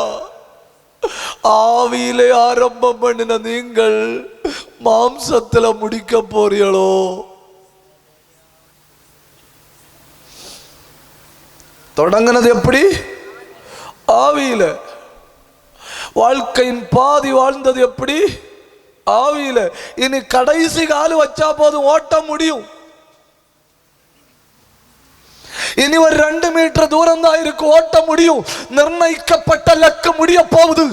[SPEAKER 1] ஆவியிலே ஆரம்பம் பண்ணின நீங்கள் மாம்சத்துல முடிக்க போறீங்களோ? தொடங்கினது எப்படி? ஆவியில. வாழ்க்கையின் பாதி வாழ்ந்தது எப்படி? ஆவியில. இனி கடைசி கால் வச்சா போதும், ஓட்ட முடியும். இனி ஒரு 2 மீட்டர் தூரம் தான் இருக்கு, ஓட்ட முடியும். நிர்ணயிக்கப்பட்ட லக்கு முடிய போகுது.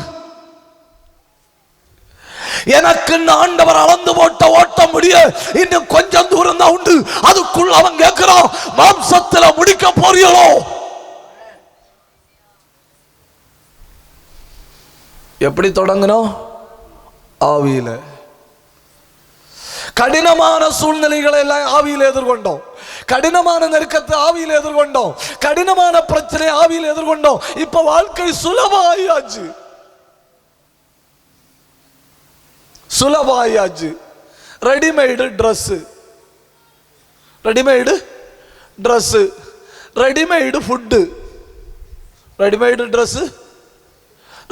[SPEAKER 1] எனக்கு ஆண்டவர் அளந்து போட்ட ஓட்ட முடிய இன்னும் கொஞ்சம் தூரம் தான் உண்டு. அதுக்குள்ள அவன் கேட்கிறான், மாம்சத்துல முடிக்க போறீங்களோ? எப்படி தொடங்கணும்? ஆவியில. கடினமான சூழ்நிலைகளை எல்லாம் ஆவியில எதிர்கொண்டோம். கடினமான நெருக்கத்தை ஆவியில எதிர்கொண்டோம். கடினமான பிரச்சனை ஆவியில எதிர்கொண்டோம். இப்ப வாழ்க்கை சுலபமாயாச்சு, சுலபமாயாச்சு. Readymade dress, readymade dress, readymade food, readymade dress,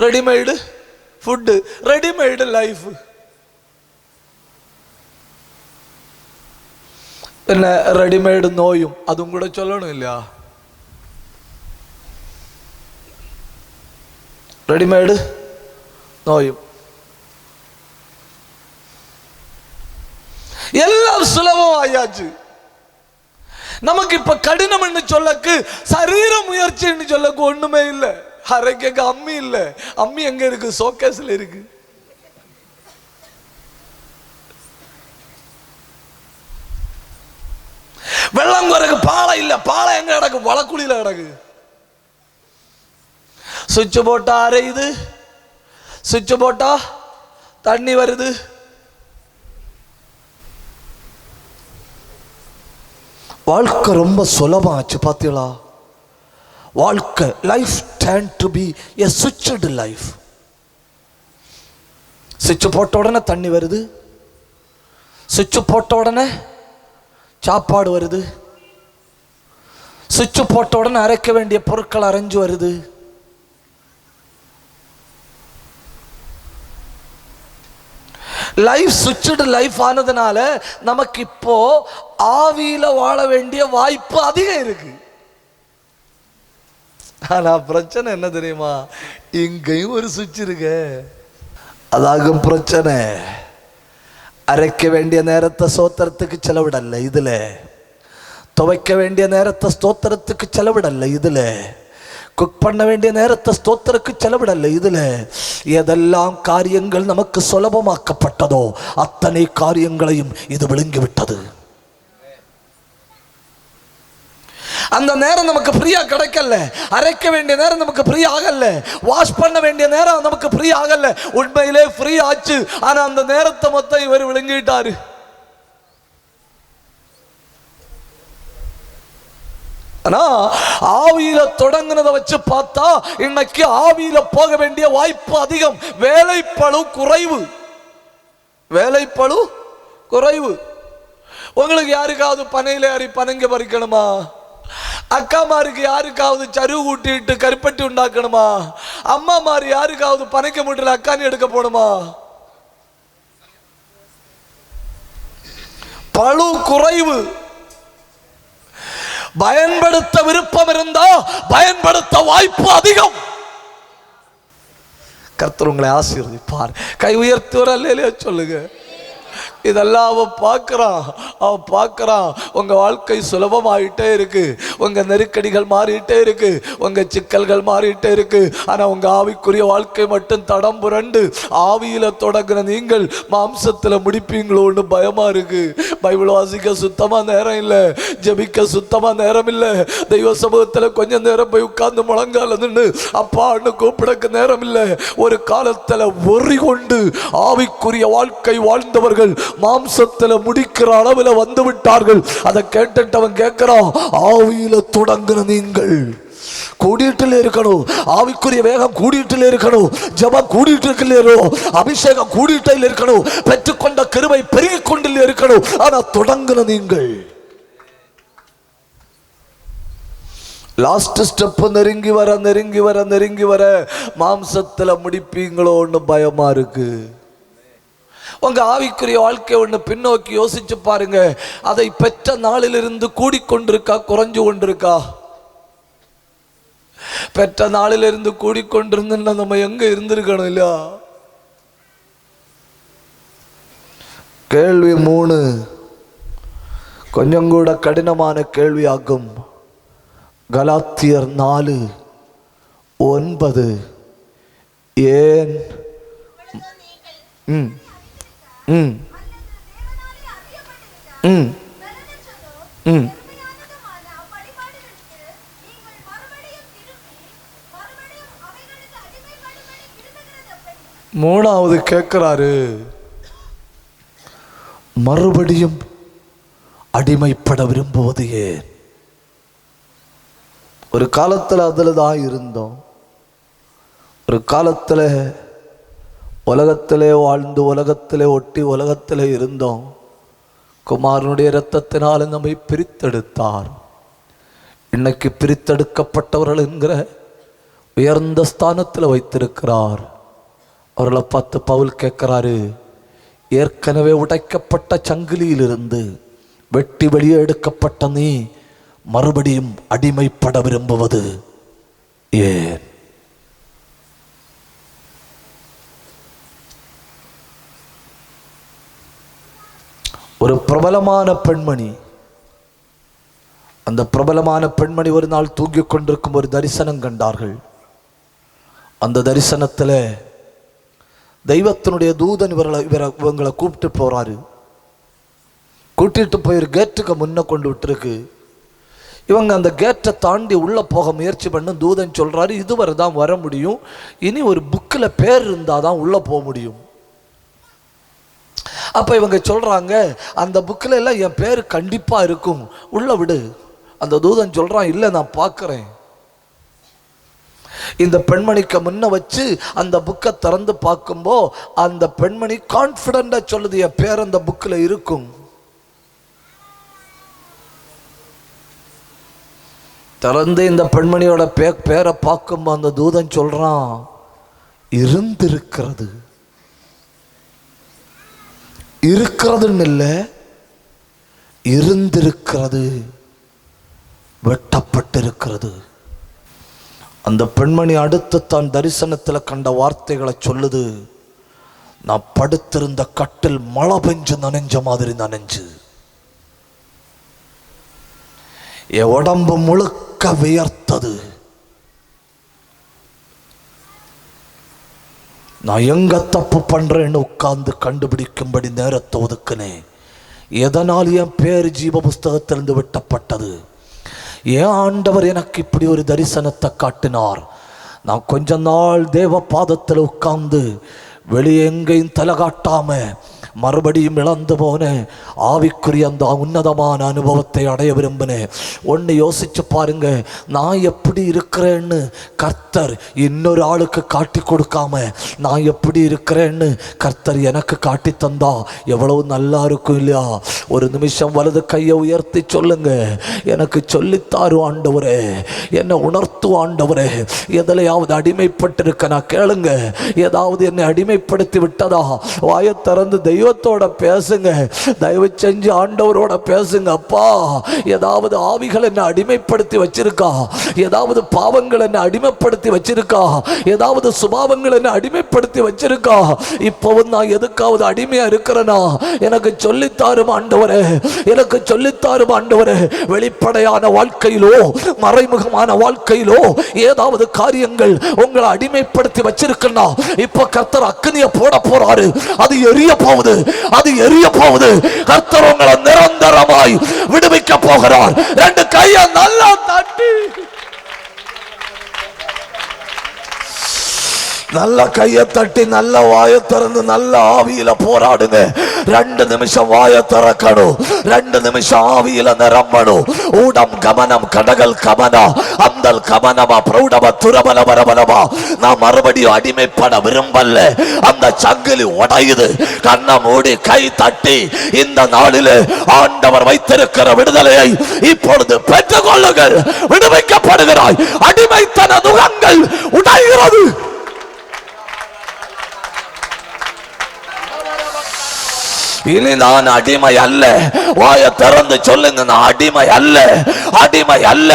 [SPEAKER 1] readymade food, readymade life. പിന്നെ റെഡിമെയ്ഡ് നോയും അതും കൂടെ ചൊല്ലണമില്ല. റെഡിമെയ്ഡ് നോയും എല്ലാം സുലഭമായാச்சு. நமக்கு இப்ப கடினம் சொல்லக்கு சரீர முயற்சி சொல்லக்கு ஒண்ணுமே இல்லை. அரைக்க அம்மி இல்ல. அம்மி எங்க இருக்கு? ஷோகேஸ்ல இருக்கு. வெள்ளம் குறைக்கு பாலை இல்ல. பாலை எங்க கிடக்கு? வளக்குழியில கிடக்கு. சுவிட்ச் போட்டா அரையுது, சுவிட்ச் போட்டா தண்ணி வருது. வாழ்க்கை ரொம்ப சுலபமாச்சு பாத்தீங்களா? வாழ்க்கை life stand to be a switched life. சுவிட்ச் போட்ட உடனே தண்ணி வருது, சுவிட்ச் போட்ட உடனே சாப்பாடு வருது, சுவிட்ச் போட்ட உடனே அரைக்க வேண்டிய பொருட்கள் அரைஞ்சு வருது. லைஃப் சுவிட்ச்டு லைஃப் ஆனதுனால நமக்கு இப்போ ஆவியில வாழ வேண்டிய வாய்ப்பு அதிகம் இருக்கு. ஆனா பிரச்சனை என்ன தெரியுமா? இங்கேயும் ஒரு சுவிட்ச் இருக்கு. அதாகும் பிரச்சனை. அரைக்க வேண்டிய நேரத்தை ஸ்தோத்திரத்துக்கு செலவிடல இதுல, துவைக்க வேண்டிய நேரத்தை ஸ்தோத்திரத்துக்கு செலவிடல இதுல, குக் பண்ண வேண்டிய நேரத்தை ஸ்தோத்திரக்கு செலவிடல இதுல. எதெல்லாம் காரியங்கள் நமக்கு சுலபமாக்கப்பட்டதோ அத்தனை காரியங்களையும் இது விழுங்கிவிட்டது. அந்த நேரம் நமக்கு ஃப்ரீயா கிடைக்கல. அரைக்க வேண்டிய நேரம் நமக்கு ஃப்ரீ ஆகல. வாஷ் பண்ண வேண்டிய நேரம் நமக்கு ஃப்ரீ ஆகல. உண்மையிலே ஃப்ரீ ஆச்சு. ஆனா அந்த நேரத்தை மொத்தம் இவர் விழுங்கிட்டாரு. ஆனா ஆவியில தொடங்குனதை வச்சு பார்த்தா இன்னைக்கு ஆவியில போக வேண்டிய வாய்ப்பு அதிகம். வேலைப்பளு குறைவு. வேலைப்பளு குறைவு. உங்களுக்கு யாருக்காவது பனையில ஏறி பனங்க பறிக்கணுமா? அக்காமாருக்கு யாருக்காவது சருவு கூட்டிட்டு கருப்பட்டி உண்டாக்கணுமா? அம்மா மாரி யாருக்காவது பனைக்க மூட்டில் அக்கானி எடுக்க போணுமா? பளு குறைவு. பயன்படுத்த விருப்பம் இருந்தா பயன்படுத்த வாய்ப்பு அதிகம். கர்த்தர் உங்களை ஆசீர்வதிப்பார். கை உயர்த்தி ஒரு அல்லேலூயா சொல்லுங்க. இதெல்லாம் அவன் பார்க்கறான். உங்க வாழ்க்கை சுலபமாயிட்டே இருக்கு, உங்க நெருக்கடிகள் மாறிட்டே இருக்கு, உங்க சிக்கல்கள் மாறிட்டே இருக்கு. ஆனா உங்க ஆவிக்குரிய வாழ்க்கை மட்டும் தடம் புரண்டு ஆவியில தொடங்குற நீங்கள் மாம்சத்துல முடிப்பீங்களோன்னு பயமா இருக்கு. பைபிள் வாசிக்க சுத்தமா நேரம் இல்லை, ஜெபிக்க சுத்தமா நேரம் இல்லை, தெய்வ சமூகத்துல கொஞ்சம் நேரம் போய் உட்கார்ந்து முழங்கால நின்று அப்பான்னு கூப்பிடக்கு நேரம் இல்லை. ஒரு காலத்துல ஒறி கொண்டு ஆவிக்குரிய வாழ்க்கை வாழ்ந்தவர்கள் மாம்சத்துல முடிக்கிற அளவில் வந்து விட்டார்கள். அதை கேட்டுட்டு அவன் கேட்கிறான், ஆவியில தொடங்குற நீங்கள் கூடிட்டுல இருக்கணும், ஆவிக்குரிய வேகம் கூடிட்டுல இருக்கணும், ஜெபம் கூடிட்டு இருக்கணும், அபிஷேகம் கூடிட்டே இருக்கணும், பெற்றுக்கொண்ட கிருபை பெருகிக் கொண்டு இருக்கணும். ஆனா தொடங்குற நீங்கள் லாஸ்ட் ஸ்டெப் நெருங்கி வர மாம்சத்துல முடிப்பீங்களோன்னு பயமா இருக்கு. உங்க ஆவிக்குரிய வாழ்க்கை ஒண்ணு பின்னோக்கி யோசிச்சு பாருங்க. அதை பெற்ற நாளிலிருந்து கூடிக்கொண்டிருக்கா குறைஞ்சு கொண்டிருக்கா? பெற்ற நாளிலிருந்து கூடிக்கொண்டிருந்து நம்ம எங்க இருந்திருக்கணும் இல்லையா? கேள்வி 3 கொஞ்சம் கூட கடினமான கேள்வியாகும். கலாத்தியர் 4:9 ஏன் மூணாவது கேட்கிறாரு, மறுபடியும் அடிமைப்பட விரும்புவது ஏன்? ஒரு காலத்தில் அதில் தான் இருந்தோம். ஒரு காலத்தில் உலகத்திலே வாழ்ந்து உலகத்திலே ஒட்டி உலகத்திலே இருந்தோம். குமாரனுடைய இரத்தத்தினால் நம்மை பிரித்தெடுத்தார். இன்னைக்கு பிரித்தெடுக்கப்பட்டவர்கள் என்கிற உயர்ந்த ஸ்தானத்தில் வைத்திருக்கிறார். அவர்களை பார்த்து பவுல் கேட்கிறாரு, ஏற்கனவே உடைக்கப்பட்ட சங்கிலியிலிருந்து வெட்டி வெளியே எடுக்கப்பட்ட நீ மறுபடியும் அடிமைப்பட விரும்புவது ஏன்? ஒரு பிரபலமான பெண்மணி அந்த பிரபலமான பெண்மணி ஒரு நாள் தூங்கிக் கொண்டிருக்கும் ஒரு தரிசனம் கண்டார்கள். அந்த தரிசனத்தில் தெய்வத்தினுடைய தூதன் இவங்களை கூப்பிட்டு போறாரு. கூட்டிட்டு போய் ஒரு கேட்டுக்கு முன்ன கொண்டு விட்டுருக்கு. இவங்க அந்த கேட்டை தாண்டி உள்ள போக முயற்சி பண்ண தூதன் சொல்றாரு, இதுவரை தான் வர முடியும், இனி ஒரு புக்கில் பேர் இருந்தாதான் உள்ள போக முடியும். அப்ப இவங்க சொல்றாங்க, அந்த புக்கில் எல்லாம் என் பேர் கண்டிப்பா இருக்கும், உள்ள விடு. அந்த தூதன் சொல்றான், இல்லை நான் பார்க்கிறேன். இந்த பெண்மணிக்கு முன்ன வச்சு அந்த புக்கை திறந்து பார்க்கும்போ அந்த பெண்மணி கான்பிடண்டா சொல்லுது, என் பேர் அந்த புக்கில் இருக்கும். திறந்து இந்த பெண்மணியோட பேரை பார்க்கும்போது அந்த தூதன் சொல்றான், இருந்திருக்கிறது. இருக்கிறதுன்னு இல்லை, இருந்திருக்கிறது, வெட்டப்பட்டிருக்கிறது. அந்த பெண்மணி அடுத்து தான் தரிசனத்தில் கண்ட வார்த்தைகளை சொல்லுது, நான் படுத்திருந்த கட்டில் மழை பெஞ்சு நனைஞ்ச மாதிரி நனைஞ்சு, என் உடம்பு முழுக்க வியர்த்தது. நான் எங்க தப்பு பண்றேன்னு உட்கார்ந்து கண்டுபிடிக்கும்படி நேரத்தை ஒதுக்குனேன். எதனால் என் பேர் ஜீவ புஸ்தகத்திலிருந்து வெட்டப்பட்டது? ஏன் ஆண்டவர் எனக்கு இப்படி ஒரு தரிசனத்தை காட்டினார்? நான் கொஞ்ச நாள் தேவ பாதத்தில் உட்கார்ந்து வெளியே எங்கேயும் தலை காட்டாம மறுபடியும் இழந்து போனேன். ஆவிக்குரிய அந்த உன்னதமான அனுபவத்தை அடைய விரும்பினேன். ஒன்று யோசிச்சு பாருங்க, நான் எப்படி இருக்கிறேன்னு கர்த்தர் இன்னொரு ஆளுக்கு காட்டி கொடுக்காம நான் எப்படி இருக்கிறேன்னு கர்த்தர் எனக்கு காட்டி தந்தா எவ்வளவு நல்லா இருக்கும் இல்லையா? ஒரு நிமிஷம் வலது கையை உயர்த்தி சொல்லுங்க, எனக்கு சொல்லித்தாரு ஆண்டவரே, என்னை உணர்த்து ஆண்டவரே. எதிலையாவது அடிமைப்பட்டிருக்க நான் கேளுங்க. ஏதாவது என்னை அடிமைப்படுத்தி விட்டதா? வாயை திறந்து தெய்வத்தோட பேசுங்க. தயவு செஞ்சு ஆண்டவரோட பேசுங்க. அப்பா, ஏதாவது ஆவிகள் என்ன அடிமைப்படுத்தி வச்சிருக்கா? ஏதாவது பாவங்கள் என்ன அடிமைப்படுத்தி வச்சிருக்கா? ஏதாவது சுபாவங்கள் என்ன அடிமைப்படுத்தி வச்சிருக்கா? இப்பவும் நான் எதுக்காவது அடிமையா இருக்கிறேனா? எனக்கு சொல்லித்தாரும் ஆண்டவரே, எனக்கு சொல்லித்தாரும் ஆண்டவரே. வெளிப்படையான வாழ்க்கையிலோ மறைமுகமான வாழ்க்கையிலோ ஏதாவது காரியங்கள் உங்களை அடிமைப்படுத்தி வச்சிருக்கா? இப்ப கர்த்தர் அக்னியை போட போறாரு. அது எரிய போகுது, அது எரிய போகுது. கர்த்தர் உங்களை நிரந்தரமாய் விடுவிக்க போகிறார். ரெண்டு கையை நல்லா தட்டி, நல்ல கையை தட்டி, நல்ல வாயை திறந்து, நல்ல ஆவியில போராடுங்க. 2 நிமிஷம் வாயை திறக்கணும், 2 நிமிஷம் ஆவியில நிரம்பணும். ஊடம் கமனம் கடகல் கமனா அந்தல் கமனமா பிரௌடமா துரபல வரபலமா. நான் மறுபடியும் அடிமைப்பட விரும்பல. அந்த சங்கிலி உடையுது. கண்ணை மூடி கை தட்டி, இந்த நாளில் ஆண்டவர் வைத்திருக்கிற விடுதலையை இப்பொழுது பெற்றுக் கொள்ளுங்கள். விடுவிக்கப்படுகிறாய். அடிமைத்தன நுகங்கள் உடைகிறது. இனி நான் அடிமை அல்ல. வாயை திறந்து சொல்லுங்க, நான் அடிமை அல்ல, அடிமை அல்ல.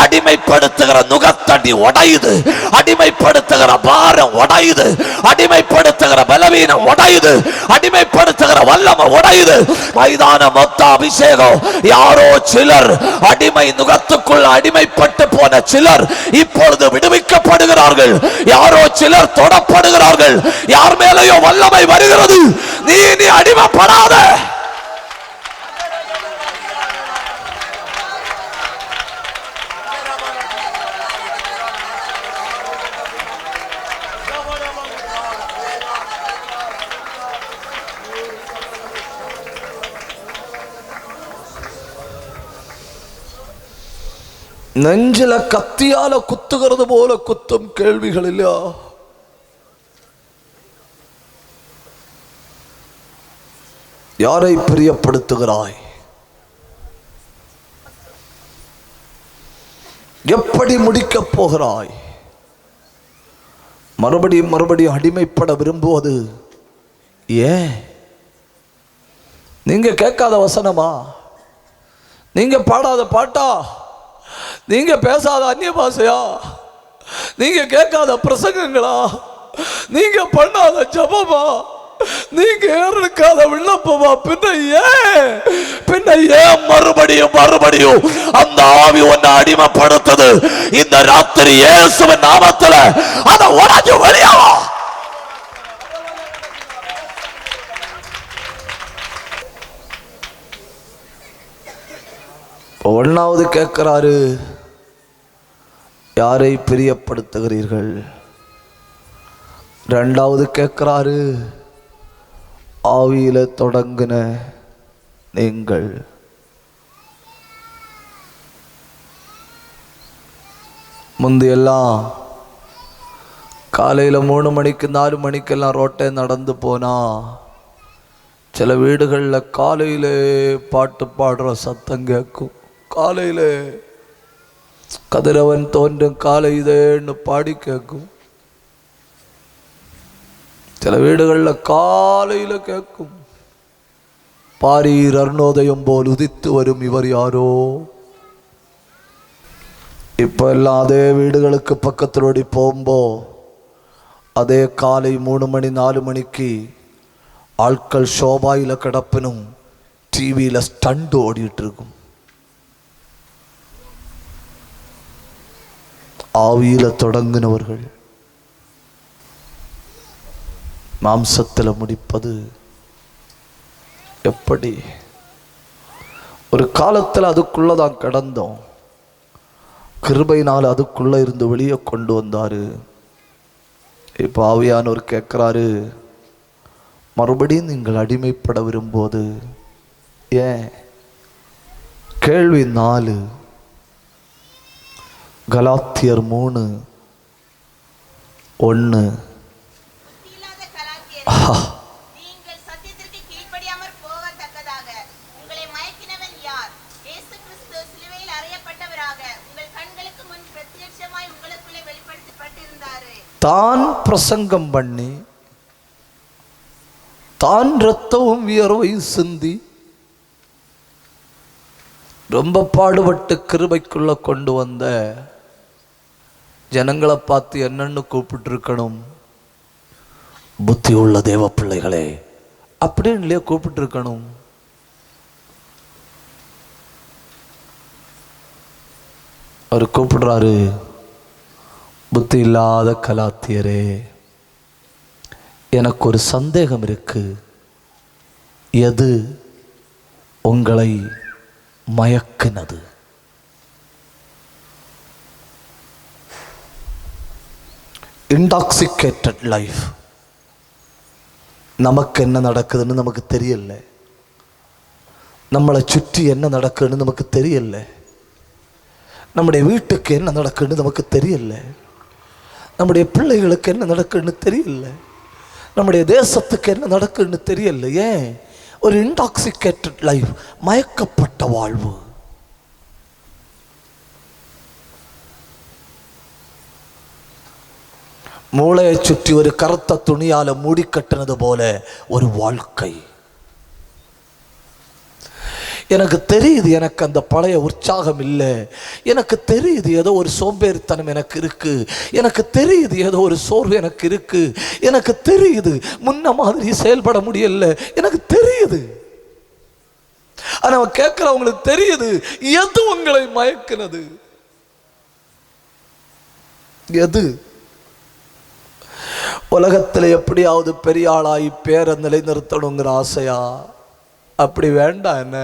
[SPEAKER 1] அடிமைப்படுத்துகிற நுகத்தடி உடையுது, அடிமைப்படுத்துகிற பாரம் உடையுது, அடிமைப்படுத்துகிற பலவீனம் உடையுது, அடிமைப்படுத்துகிற வல்லமை உடையுது. மைதான மொத்த அபிஷேகம். யாரோ சிலர் அடிமை நுகத்துக்குள் அடிமைப்பட்டு போன சிலர் இப்பொழுது விடுவிக்கப்படுகிறார்கள். யாரோ சிலர் தொடப்படுகிறார்கள். யார் மேலேயோ வல்லமை வருகிறது. நீ அடிமைப்படாத. நெஞ்சில கத்தியால குத்துகிறது போல குத்தும் கேள்விகள் இல்லையா? யாரை பிரியப்படுத்துகிறாய்? எப்படி முடிக்கப் போகிறாய்? மறுபடியும் மறுபடியும் அடிமைப்பட விரும்புவது ஏன்? நீங்க கேட்காத வசனமா? நீங்க பாடாத பாட்டா? நீங்க பேசாத அந்நிய பாஷையா? நீங்க கேட்காத பிரசங்கங்களா? நீங்க பண்ணாத ஜபமா? நீங்க ஏறெடுக்காத விண்ணப்பமா? பின்ன ஏன் மறுபடியும் அந்த ஆவி ஒன்ன அடிமைப்படுத்துது? இந்த ராத்திரி இயேசுவின் நாமத்துல அத உடைஞ்சு வெளியாவா. ஒன்னாவது கேட்கிறாரு, யாரை பிரியப்படுத்துகிறீர்கள்? ரெண்டாவது கேட்கிறாரு, ஆவியில தொடங்கின நீங்கள். முந்தையெல்லாம் காலையில் 3 மணிக்கு 4 மணிக்கெல்லாம் ரோட்டை நடந்து போனா சில வீடுகளில் காலையில் பாட்டு பாடுற சத்தம் கேட்கும். காலையில் கதிரவன் தோன்றும் காலை இதேன்னு பாடி கேட்கும். சில வீடுகளில் காலையில் கேட்கும், பாரீர் அருணோதயம் போல் உதித்து வரும் இவர் யாரோ. இப்போ எல்லாம் அதே வீடுகளுக்கு பக்கத்திலோடி போகும்போ அதே காலை 3 மணி 4 மணிக்கு ஆட்கள் ஷோபாயில் கிடப்பினும் டிவியில் ஸ்டண்ட் ஓடிட்டு இருக்கும். ஆவியில தொடங்கினவர்கள் மாம்சத்தில் முடிப்பது எப்படி? ஒரு காலத்தில் அதுக்குள்ளதான் கடந்தோம். கிருபையினால் அதுக்குள்ள இருந்து வெளியே கொண்டு வந்தாரு. இப்போ ஆவியானவர் கேட்கிறாரு, மறுபடியும் நீங்கள் அடிமைப்பட விரும்போது ஏன்? கேள்வி 4, கலாத்தியர் 3:1. தான் பிரசங்கம் பண்ணி தான் இரத்தமும் வியர்வையும் சிந்தி ரொம்ப பாடுபட்டு கிருபைக்குள்ள கொண்டு வந்த ஜனங்களை பார்த்து என்னன்னு கூப்பிட்டு இருக்கணும்? புத்தி உள்ள தேவ பிள்ளைகளே அப்படின்னு இல்லையா கூப்பிட்டு இருக்கணும். அவர் கூப்பிடுறாரு, புத்தி இல்லாத கலாத்தியரே, எனக்கு ஒரு சந்தேகம் இருக்கு. எது உங்களை மயக்கினது? Intoxicated life. நமக்கு என்ன நடக்குதுன்னு நமக்கு தெரியல, நம்மளை சுற்றி என்ன நடக்குதுன்னு நமக்கு தெரியல, நம்முடைய வீட்டுக்கு என்ன நடக்குதுன்னு நமக்கு தெரியல, நம்முடைய பிள்ளைகளுக்கு என்ன நடக்குதுன்னு தெரியல, நம்முடைய தேசத்துக்கு என்ன நடக்குதுன்னு தெரியல. ஏன்? ஒரு இன்டாக்சிகேட்டட் லைஃப், மயக்கப்பட்ட வாழ்வு. மூளையை சுற்றி ஒரு கருத்த துணியால மூடி கட்டினது போல ஒரு வாழ்க்கை. எனக்கு தெரியுது எனக்கு அந்த பழைய உற்சாகம் இல்லை, எனக்கு தெரியுது ஏதோ ஒரு சோம்பேறித்தனம் எனக்கு இருக்கு, எனக்கு தெரியுது ஏதோ ஒரு சோர்வு எனக்கு இருக்கு, எனக்கு தெரியுது முன்ன மாதிரி செயல்பட முடியல, எனக்கு தெரியுது. ஆனா கேட்கிறவங்களுக்கு தெரியுது எது உங்களை மயக்கினது. எது? உலகத்தில் எப்படியாவது பெரிய ஆளாகி பேரை நிலைநிறுத்தணுங்கிற ஆசையா? அப்படி வேண்டாம். என்ன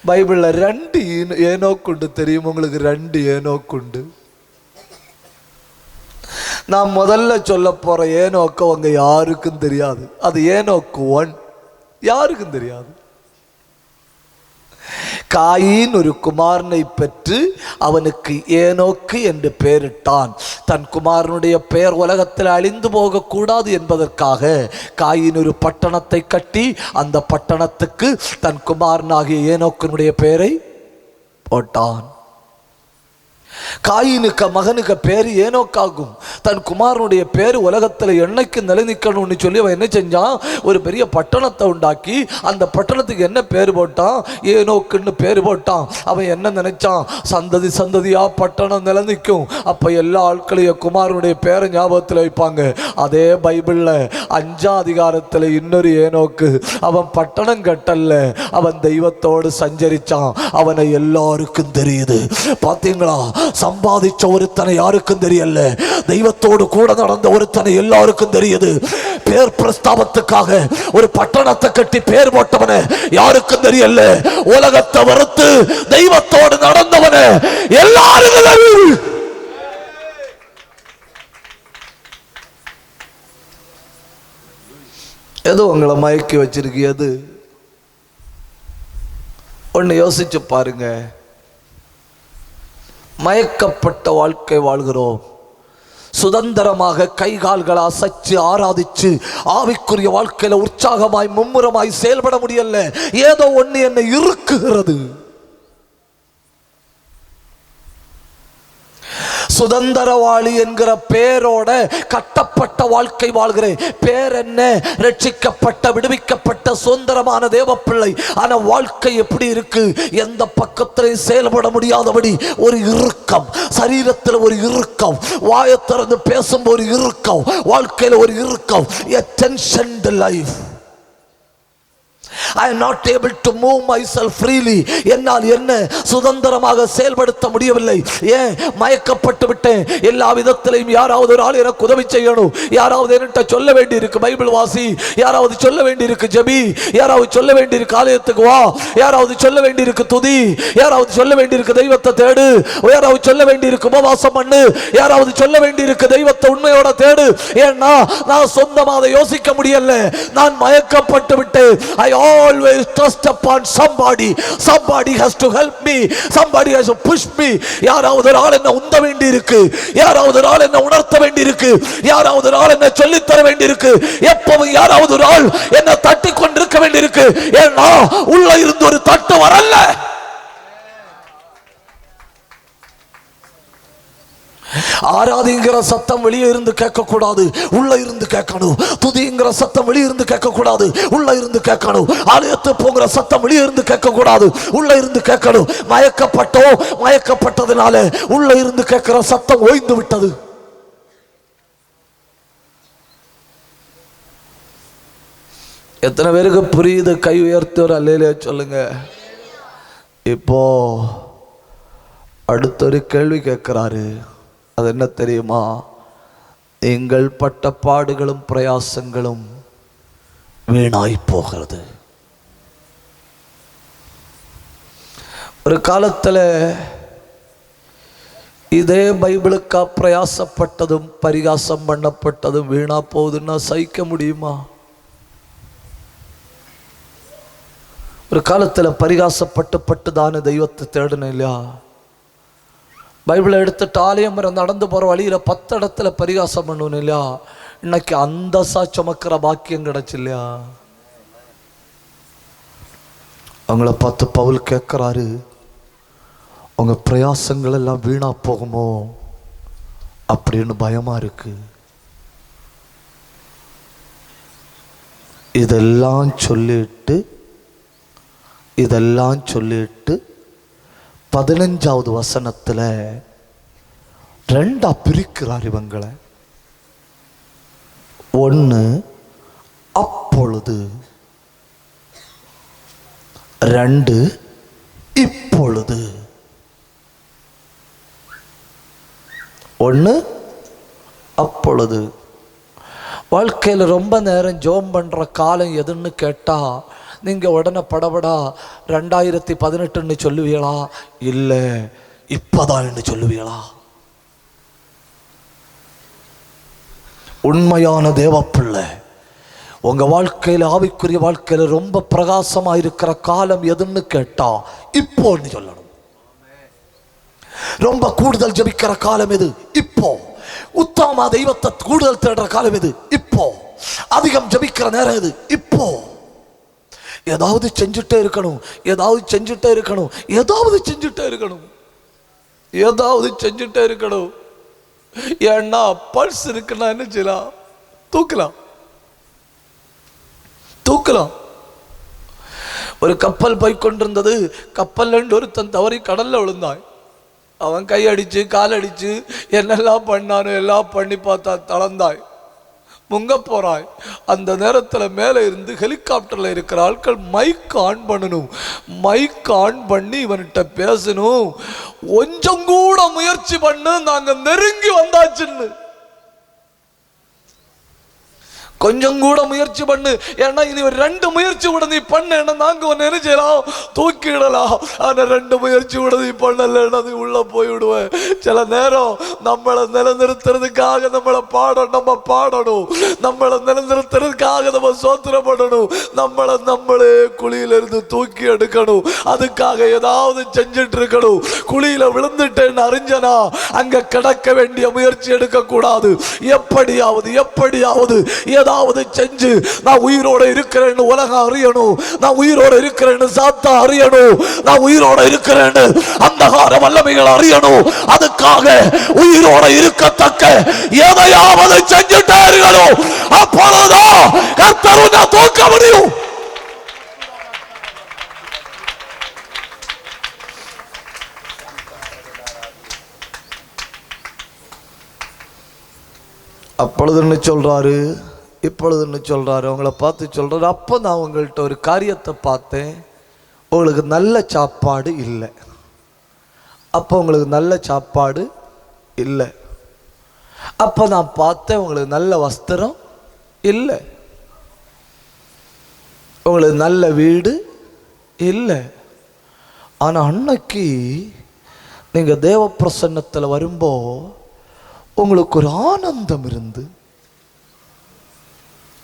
[SPEAKER 1] பைபிள்ல 2 ஏனோக்குண்டு தெரியும் உங்களுக்கு? 2 ஏனோக்குண்டு. நான் முதல்ல சொல்ல போற ஏனோக்கு அவங்க யாருக்கும் தெரியாது. அது ஏனோக்கு 1, யாருக்கும் தெரியாது. காயின் ஒரு குமாரனை பெற்று அவனுக்கு ஏனோக்கு என்று பெயரிட்டான். தன் குமாரனுடைய பெயர் உலகத்தில் அழிந்து போகக்கூடாது என்பதற்காக காயின் ஒரு பட்டணத்தை கட்டி அந்த பட்டணத்துக்கு தன் குமாரனாகிய ஏனோக்கினுடைய பெயரை போட்டான். காயினுக்கு மகனுக்கு பேரு ஏனோக்காகும். தன் குமாரனுடைய பேரு உலகத்தில் என்னைக்கு நிலை நிற்கணும்னு சொல்லி அவன் என்ன செஞ்சான், ஒரு பெரிய பட்டணத்தை உண்டாக்கி அந்த பட்டணத்துக்கு என்ன பேர் போட்டான், ஏனோக்குன்னு பேர் போட்டான். அவன் என்ன நினைச்சான், சந்ததி சந்ததியா பட்டணம் நிலை நிற்கும், அப்ப எல்லா ஆட்களையும் குமாரனுடைய பேரை ஞாபகத்தில் வைப்பாங்க. அதே பைபிள்ல 5ஆம் அதிகாரத்தில் இன்னொரு ஏனோக்கு, அவன் பட்டணம் கட்டல்ல, அவன் தெய்வத்தோடு சஞ்சரிச்சான். அவனை எல்லாருக்கும் தெரியுது. பாத்தீங்களா, சம்பாதிச்ச ஒருத்தனை யாருக்கும் தெரியல, தெய்வத்தோடு கூட நடந்த ஒருத்தனை எல்லாருக்கும் தெரியுது. பேர் பிரஸ்தாபத்துக்காக ஒரு பட்டணத்தை கட்டி பேர் போட்டவனை யாருக்கும் தெரியல, உலகத்தை வெறுத்து தெய்வத்தோடு நடந்தவனை எல்லாருக்கும் தெரியுது. எது உங்களை மயக்கி வச்சிருக்கு? எது ஒன்னு யோசிச்சு பாருங்க. மயக்கப்பட்ட வாழ்க்கை வாழ்கிறோம். சுதந்திரமாக கை கால்களை அசைச்சு ஆராதிச்சு ஆவிக்குரிய வாழ்க்கையில உற்சாகமாய் மும்முரமாய் செயல்பட முடியல. ஏதோ ஒண்ணு என்னை இறுக்குகிறது. சுதந்திரவாளி என்கிற பேரோட கட்டப்பட்ட வாழ்க்கை வாழ்கிறேன். பேர் என்ன? ரட்சிக்கப்பட்ட விடுவிக்கப்பட்ட சுதந்திரமான தேவ பிள்ளை. ஆனா வாழ்க்கை எப்படி இருக்கு? எந்த பக்கத்திலையும் செயல்பட முடியாதபடி ஒரு இறுக்கம், சரீரத்தில் ஒரு இறுக்கம், வாயை திறந்து பேசும் ஒரு இறுக்கம், வாழ்க்கையில் ஒரு இறுக்கம். A tensioned life. I am not able to move myself freely. என்னால் என்ன சுதந்திரமாக செயல்படுத்த முடியவில்லை. ஏன்? மயக்கப்பட்டு விட்டேன். எல்லா விதத்திலையும் யாராவது ஒரு ஆள் எனக்கு உதவி செய்யணும், யாராவது என்கிட்ட சொல்ல வேண்டி இருக்கு பைபிள் வாசி, யாராவது சொல்ல வேண்டி இருக்கு ஜெபி, யாராவது சொல்ல வேண்டி இருக்கு ஆலயத்துக்கு வா, யாராவது சொல்ல வேண்டி இருக்கு துதி, யாராவது சொல்ல வேண்டி இருக்கு தெய்வத்தை தேடு, யாராவது சொல்ல வேண்டி இருக்கு உபவாசம் பண்ணு, யாராவது சொல்ல வேண்டி இருக்கு தெய்வத்தை உண்மையோட தேடு. ஏன்னா நான் சொந்தமாக அதை யோசிக்க முடியல. நான் மயக்கப்பட்டு விட்டேன். I always trust upon somebody. Somebody has to help me. Somebody has to push me. யாராவது ஒரு ஆள் என்ன உந்த வேண்டி இருக்கு, யாராவது ஒரு ஆள் என்ன உணர்த்த வேண்டி இருக்கு, யாராவது ஒரு ஆள் என்ன சொல்லி தர வேண்டி இருக்கு, எப்பவும் யாராவது ஒரு ஆள் என்ன தட்டி கொண்டிருக்க வேண்டி இருக்கு. ஏன்னா உள்ள இருந்து ஒரு தட்டு வரல. ஆராதிங்கிற சத்தம் வெளியே இருந்து கேட்க கூடாது, உள்ள இருந்து கேட்கணும். துதிங்கிற சத்தம் வெளியே இருந்து கேட்க கூடாது, உள்ள இருந்து கேட்கணும். ஆலயத்து போகிற சத்தம் வெளியே இருந்து கேட்க கூடாது, உள்ள இருந்து கேட்கணும். மயக்கப்பட்டதுனால உள்ள இருந்து கேட்கிற சத்தம் ஓய்ந்து விட்டது. எத்தனை பேருக்கு புரியுது? கை உயர்த்தி ஒரு அல்லேலூயா சொல்லுங்க. இப்போ அடுத்த ஒரு கேள்வி கேட்கிறாரு. அது என்ன தெரியுமா? எங்கள் பட்ட பாடுகளும் பிரயாசங்களும் வீணாய் போகிறது. ஒரு காலத்தில் இதே பைபிளுக்கா பிரயாசப்பட்டதும் பரிகாசம் பண்ணப்பட்டதும் வீணா போகுதுன்னா சகிக்க முடியுமா? ஒரு காலத்தில் பரிகாசப்பட்டு தானே தெய்வத்தை தேடணும் இல்லையா? பைபிளை எடுத்துட்டு ஆலயம் நடந்து போகிற வழியில் 10 இடத்துல பரிகாசம் பண்ணணும் இல்லையா? இன்னைக்கு அந்தசா சுமக்கிற பாக்கியம் கிடைச்சு இல்லையா? அவங்கள பார்த்து பவுல் கேட்குறாரு, உங்க பிரயாசங்கள் எல்லாம் வீணா போகுமோ அப்படின்னு பயமா இருக்கு. இதெல்லாம் சொல்லிட்டு 15வது வசனத்துல 2 பிரிக்கிறார் இவங்களை. 1 அப்பொழுது, 2 இப்பொழுது. 1 அப்பொழுது. வாழ்க்கையில் ரொம்ப நேரம் ஜெபம் பண்ற காலம் எதுன்னு கேட்டா நீங்க உடனே படபடா 2018 சொல்லுவீங்களா, இல்லை இப்பதான் சொல்லுவீங்களா? உண்மையான தேவப்பிள்ளை உங்க வாழ்க்கையில, ஆவிக்குரிய வாழ்க்கையில ரொம்ப பிரகாசமா இருக்கிற காலம் எதுன்னு கேட்டா இப்போன்னு சொல்லணும். ரொம்ப கூடுதல் ஜெபிக்கிற காலம் எது? இப்போ. உத்தம தெய்வத்தை கூடுதல் தேடுற காலம் எது? இப்போ. அதிகம் ஜெபிக்கிற நேரம் எது? இப்போ. ஏதாவது செஞ்சுட்டே இருக்கணும், ஏதாவது செஞ்சுட்டே இருக்கணும், ஏதாவது செஞ்சுட்டே இருக்கணும். ஏதாவது செஞ்சுட்டே இருக்கணும். ஏன்னா பல்ஸ் இருக்குன்னா என்ன செய்யலாம்? தூக்கலாம். ஒரு கப்பல் போய் கொண்டிருந்தது. கப்பல் ஒருத்தன் தவறி கடல்ல விழுந்தாய். அவன் கையடிச்சு காலடிச்சு என்னெல்லாம் பண்ணானோ எல்லாம் பண்ணி பார்த்தா தளர்ந்தாய், முங்க போறாய். அந்த நேரத்தில் மேலே இருந்து ஹெலிகாப்டர்ல இருக்கிற ஆட்கள் மைக் ஆன் பண்ணணும். மைக் ஆன் பண்ணி இவன்கிட்ட பேசணும். கொஞ்சம் கூட முயற்சி பண்ணு, நாங்க நெருங்கி வந்தாச்சுன்னு. கொஞ்சம் கூட முயற்சி பண்ணு, ஏன்னா இனி ஒரு 2 முயற்சி கூட நீ பண்ண நாங்க ஒன்னு என்ன செய்யலாம்? தூக்கிடலாம். ஆனா 2 முயற்சி கூட நீ பண்ணலன்னா நீ உள்ள போய்விடுவேன். சில நேரம் நம்மளை நிலைநிறுத்துறதுக்காக நம்ம பாடணும். நம்மளை நிலைநிறுத்துறதுக்காக நம்ம சோத்திரப்படணும். நம்மளே குழியில இருந்து தூக்கி எடுக்கணும். அதுக்காக ஏதாவது செஞ்சுட்டு இருக்கணும். குழியில விழுந்துட்டேன்னு அறிஞ்சனா அங்க கிடக்க வேண்டிய முயற்சி எடுக்க கூடாது. எப்படியாவது ஏதாவது செஞ்சு நான் உயிரோட இருக்கிறேன்னு உலகம் அறியணும். நான் உயிரோட இருக்கிறேன்னு சாத்தா அறியணும். நான் உயிரோட இருக்கிறேன்னு அந்தகார வல்லமைகள் அறியணும். அதுக்காக உயிரோட இருக்கத்தக்க எதையாவது செஞ்சுட்டே இருக்கணும். அப்பொழுதுதான் கர்த்தர் உன்னை தூக்க முடியும். அப்பொழுதுன்னு சொல்றாரு, இப்பொழுதுன்னு சொல்றாரு. அவங்கள பார்த்து சொல்றாரு, அப்போ நான் உங்கள்கிட்ட ஒரு காரியத்தை பார்த்தேன். உங்களுக்கு நல்ல சாப்பாடு இல்லை. அப்போ உங்களுக்கு நல்ல சாப்பாடு இல்லை. அப்போ நான் பார்த்தேன் உங்களுக்கு நல்ல வஸ்திரம் இல்லை, உங்களுக்கு நல்ல வீடு இல்லை. ஆனால் அன்னைக்கு நீங்கள் தேவ பிரசன்னத்தில் வரும்போ உங்களுக்கு ஒரு ஆனந்தம் இருந்து,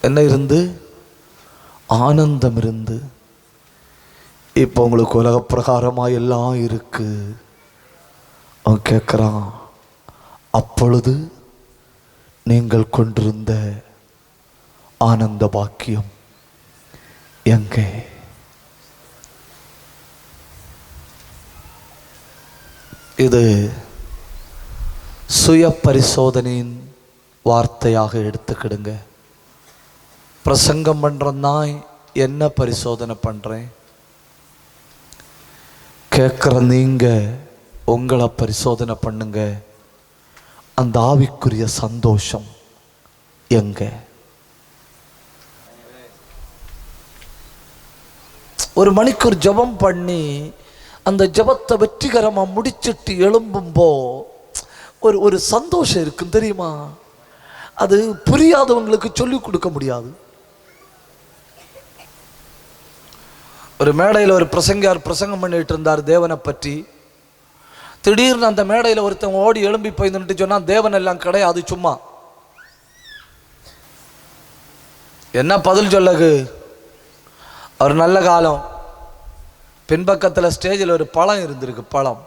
[SPEAKER 1] என்ன இருந்து? ஆனந்தம் இருந்து. இப்போ உங்களுக்கு உலக பிரகாரமாக எல்லாம் இருக்கு. அவன் கேட்குறான், அப்பொழுது நீங்கள் கொண்டிருந்த ஆனந்த பாக்கியம் எங்கே? இது சுய பரிசோதனையின் வார்த்தையாக எடுத்துக்கிடுங்க. பிரசங்கம் பண்றேன்னா என்ன பரிசோதனை பண்றேன்? கேட்குற நீங்க உங்களை பரிசோதனை பண்ணுங்க. அந்த ஆவிக்குரிய சந்தோஷம் எங்க? ஒரு மணிக்கு ஒரு ஜபம் பண்ணி அந்த ஜபத்தை வெற்றிகரமா முடிச்சிட்டு எழும்பும்போ ஒரு சந்தோஷம் இருக்கும் தெரியுமா? அது புரியாதவங்களுக்கு சொல்லிக் கொடுக்க முடியாது. ஒரு மேடையில் ஒரு பிரசங்கியார் பிரசங்கம் பண்ணிட்டு இருந்தார் தேவனை பற்றி. திடீர்னு அந்த மேடையில் ஒருத்தன் ஓடி எழும்பி போய் நின்றுட்டு சொன்னா, தேவன் எல்லாம் கிடையாது, சும்மா. என்ன பதில் சொல்லகு? ஒரு நல்ல காலம் பின்பக்கத்தில் ஸ்டேஜில் ஒரு பழம் இருந்திருக்கு. பழம்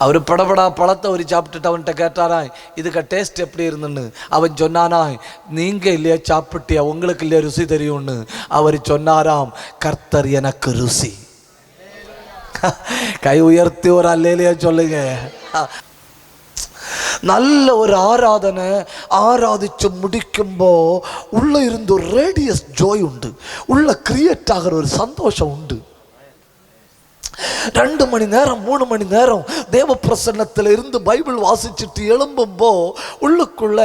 [SPEAKER 1] அவர் படபடா பழத்தை ஒரு சாப்பிட்டுட்டு அவன்கிட்ட கேட்டாராய், இதுக்கு டேஸ்ட் எப்படி இருந்துன்னு. அவன் சொன்னானாய், நீங்க இல்லையா சாப்பிட்டியா, உங்களுக்கு இல்லையா ருசி தெரியும்னு. அவர் சொன்னாராம், கர்த்தர் எனக்கு ருசி. கை உயர்த்தி ஒரு அல்லேலியா சொல்லுங்க. நல்ல ஒரு ஆராதனை ஆராதிச்சு முடிக்கும்போ உள்ள இருந்து ஒரு ரேடியஸ் ஜோய் உண்டு. உள்ள கிரியேட் ஆகிற ஒரு சந்தோஷம் உண்டு. 2 மணி நேரம் 3 மணி நேரம் தேவ பிரசன்னத்தில் இருந்து பைபிள் வாசிச்சுட்டு எழும்பும்போ உள்ளுக்குள்ள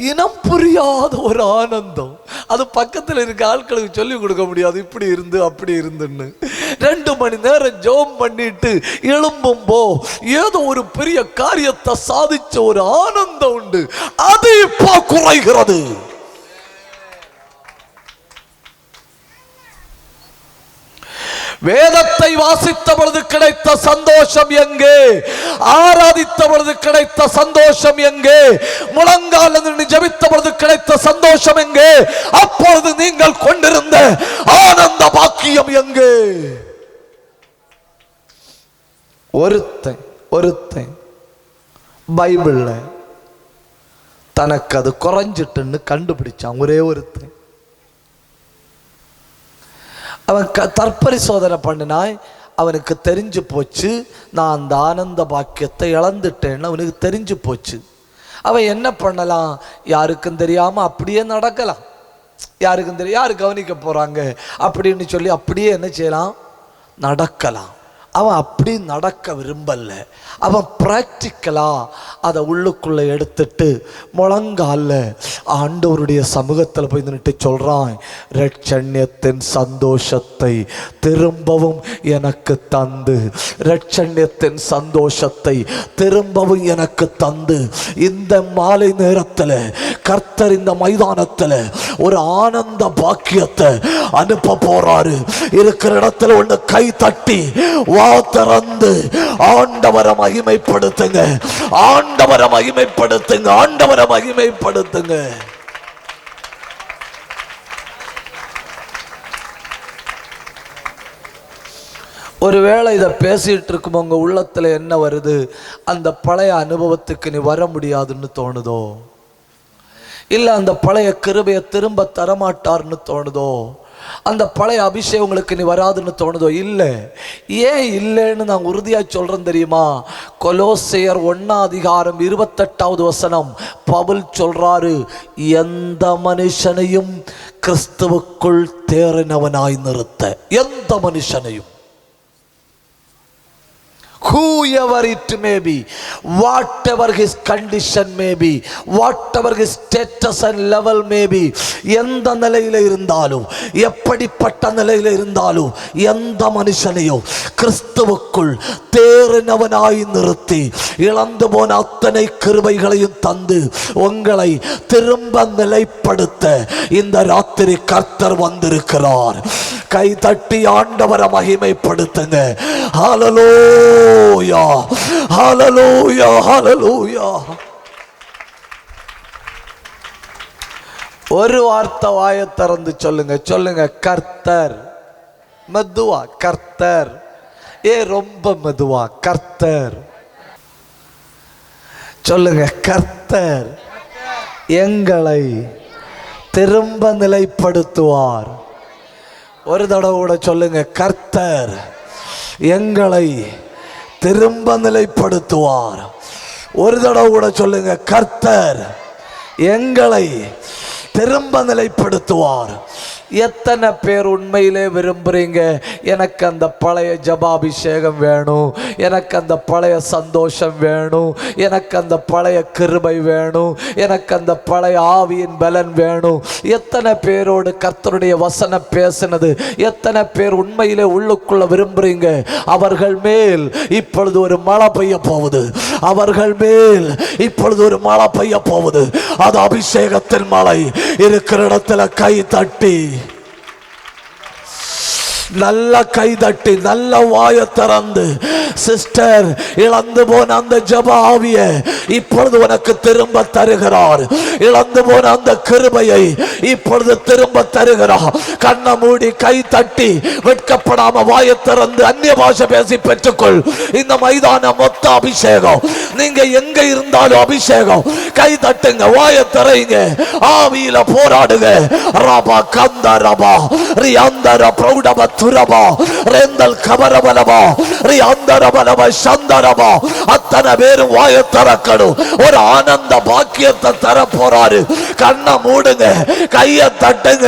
[SPEAKER 1] இனம் புரியாத ஒரு ஆனந்தம். அது பக்கத்தில் இருக்க ஆட்களுக்கு சொல்லி கொடுக்க முடியாது, இப்படி இருந்து அப்படி இருந்துன்னு. 2 மணி நேரம் ஜெபம் பண்ணிட்டு எழும்பும்போ ஏதோ ஒரு பெரிய காரியத்தை சாதிச்ச ஒரு ஆனந்தம் உண்டு. அது இப்போ குறைகிறது. வேதத்தை வாசித்த பொழுது கிடைத்த சந்தோஷம் எங்கே? ஆராதித்த பொழுது கிடைத்த சந்தோஷம் எங்கே? முழங்கால் நின்று ஜெபித்த பொழுது கிடைத்த சந்தோஷம் எங்கே? அப்பொழுது நீங்கள் கொண்டிருந்த ஆனந்த பாக்கியம் எங்கே? ஒருத்தன் பைபிள்ல தனக்கு அது குறைஞ்சிட்டுன்னு கண்டுபிடிச்சான். ஒரே ஒருத்தன். அவன் தற்பரிசோதனை பண்ணினாய். அவனுக்கு தெரிஞ்சு போச்சு, நான் அந்த ஆனந்த பாக்கியத்தை இழந்துட்டேன்னு அவனுக்கு தெரிஞ்சு போச்சு. அவன் என்ன பண்ணலாம்? யாருக்கும் தெரியாமல் அப்படியே நடக்கலாம். யாருக்கும் தெரியும், யாரு கவனிக்க போகிறாங்க அப்படின்னு சொல்லி அப்படியே என்ன செய்யலாம்? நடக்கலாம். அவன் அப்படி நடக்க விரும்பல. அவன் ப்ராக்டிக்கலாக அதை உள்ளுக்குள்ளே எடுத்துட்டு முழங்கால ஆண்டவருடைய சமூகத்தில் போய் நின்றுட்டு சொல்கிறான், ரட்சண்யத்தின் சந்தோஷத்தை திரும்பவும் எனக்கு தந்து, ரட்சண்யத்தின் சந்தோஷத்தை திரும்பவும் எனக்கு தந்து, இந்த மாலை நேரத்தில் கர்த்தர் இந்த மைதானத்தில் ஒரு ஆனந்த பாக்கியத்தை அனுப்ப போறாரு. இருக்கிற இடத்துல ஒன்று கை தட்டி திறந்து ஆண்டவரை மகிமைப்படுத்துங்க, ஆண்டவரை மகிமைப்படுத்துங்க, ஆண்டவரை மகிமைப்படுத்துங்க. ஒருவேளை இதை பேசிட்டு இருக்கும் உங்க உள்ளத்துல என்ன வருது? அந்த பழைய அனுபவத்துக்கு நீ வர முடியாதுன்னு தோணுதோ? இல்ல அந்த பழைய கிருபையை திரும்ப தரமாட்டார்னு தோணுதோ? அந்த பழைய அபிஷேகம் உங்களுக்கு நீ வராதுன்னு தோணுதோ? இல்லை. ஏன் இல்லைன்னு நான் உறுதியாக சொல்கிறேன் தெரியுமா? கொலோசையர் 1:28 பவுல் சொல்றாரு, எந்த மனுஷனையும் கிறிஸ்துவுக்குள் தேறினவனாய் நிறுத்த. எந்த மனுஷனையும், whoever it may be, whatever his condition may be, whatever his status and level may be, எந்த நிலையில இருந்தாலும், எப்படிப்பட்ட நிலையில இருந்தாலும், எந்த மனுஷனையும் கிறிஸ்துவுக்குள் தேறினவனாய் நிறுத்தி இழந்து போன அத்தனை கிருபைகளையும் தந்து உங்களை திரும்ப நிலைப்படுத்த இந்த ராத்திரி கர்த்தர் வந்திருக்கிறார். கை தட்டி ஆண்டவரை மகிமைப்படுத்துங்க. ஹல்லேலூயா, ஹல்லேலூயா, ஹல்லேலூயா. ஒரு வார்த்தை வாயை திறந்து சொல்லுங்க, சொல்லுங்க கர்த்தர். மெதுவா கர்த்தர். ரொம்ப மெதுவா கர்த்தர் சொல்லுங்க. கர்த்தர் எங்களை திரும்ப நிலைப்படுத்துவார். ஒரு தடவை கூட சொல்லுங்க, கர்த்தர் எங்களை திரும்ப நிலைப்படுத்துவார். ஒரு தடவை கூட சொல்லுங்க, கர்த்தர் எங்களை திரும்ப நிலைப்படுத்துவார். எத்தனை பேர் உண்மையிலே விரும்புறீங்க, எனக்கு அந்த பழைய ஜபாபிஷேகம் வேணும், எனக்கு அந்த பழைய சந்தோஷம் வேணும், எனக்கு அந்த பழைய கிருபை வேணும், எனக்கு அந்த பழைய ஆவியின் பலன் வேணும்? எத்தனை பேரோடு கர்த்தருடைய வசனம் பேசினது? எத்தனை பேர் உண்மையிலே உள்ளுக்குள்ள விரும்புறீங்க? அவர்கள் மேல் இப்பொழுது ஒரு மழை பெய்ய போகுது. அவர்கள் மேல் இப்பொழுது ஒரு மழை பெய்ய போகுது. அது அபிஷேகத்தின் மழை. இருக்கிற இடத்துல கை தட்டி, நல்ல கை தட்டி, நல்ல வாய திறந்து, சிஸ்டர் இழந்து போன அந்த ஜப ஆவிய இப்பொழுது உனக்கு திரும்ப தருகிறார். இழந்து போன அந்த கிருபையை இப்பொழுது திரும்ப தருகிறார். கண்ணை மூடி கை தட்டி வெட்கப்படாம வாய திறந்து அந்நிய பாஷை பேசி பெற்றுக்கொள். இந்த மைதான மொத்த அபிஷேகம். நீங்க எங்க இருந்தாலும் அபிஷேகம். கை தட்டுங்க, வாய திறங்க, ஆவியில போராடுங்க. ரபா கந்த ரபா ரியாந்தர பிரௌடப துரபா ரெந்தல் கபரபலபா ரியாந்தரபலப சந்தரபா. அத்தனை பேரும் வாய திறக்கணும். ஒரு ஆனந்த பாக்கியத்தை தர போறாரு. கண்ணை மூடுங்க, கையை தட்டுங்க.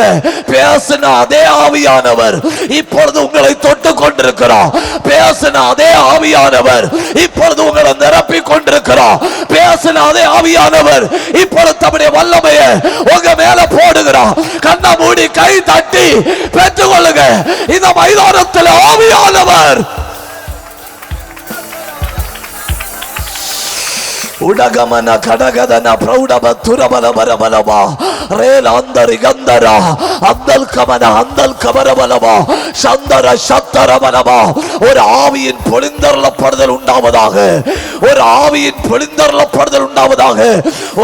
[SPEAKER 1] பேசின அதே ஆவியானவர் இப்பொழுது உங்களை தொட்டு கொண்டிருக்கிறார். பேசின அதே ஆவியானவர் இப்பொழுது உங்களை நிரப்பி கொண்டிருக்கிறார். பேசின அதே ஆவியானவர் இப்பொழுது தம்முடைய வல்லமையை உங்க மேல போடுகிறார். கண்ணை மூடி கை தட்டி பெற்றுக் கொள்ளுங்க. இந்த மைதானத்தில் ஆவியானவர் உடகமன கடகதன பிரௌடப துரபல வரபலவா ரேல் அந்தரி கந்தரா அந்தல் கமன அந்தல் கபரபலவா சந்தர சத்தரபலவா. ஒரு ஆவியின் பொழிந்தருளப்படுதல் உண்டாவதாக. ஒரு ஆவியின் பொழிந்தருளப்படுதல் உண்டாவதாக.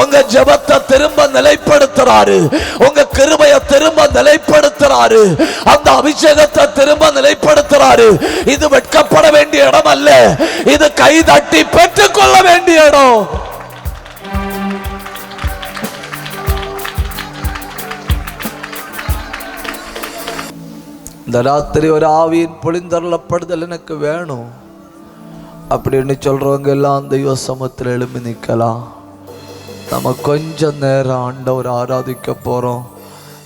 [SPEAKER 1] உங்க ஜெபத்தை திரும்ப நிலைப்படுத்துறாரு. உங்க கிருபையை திரும்ப நிலைப்படுத்துறாரு. அந்த அபிஷேகத்தை திரும்ப நிலைப்படுத்துறாரு. இது வெட்கப்பட வேண்டிய இடம் அல்ல. இது கை தட்டி பெற்றுக் கொள்ள வேண்டிய இடம். இந்த ராத்திரி ஒரு ஆவியின் பொழிந்தருளப்படுதல் எனக்கு வேணும் அப்படின்னு சொல்றவங்க எல்லாம் தெய்வ சமூகத்தில் எழுப்பி நிற்கலாம். நம்ம கொஞ்சம் நேரம் ஆண்டவர் ஆராதிக்க போறோம்.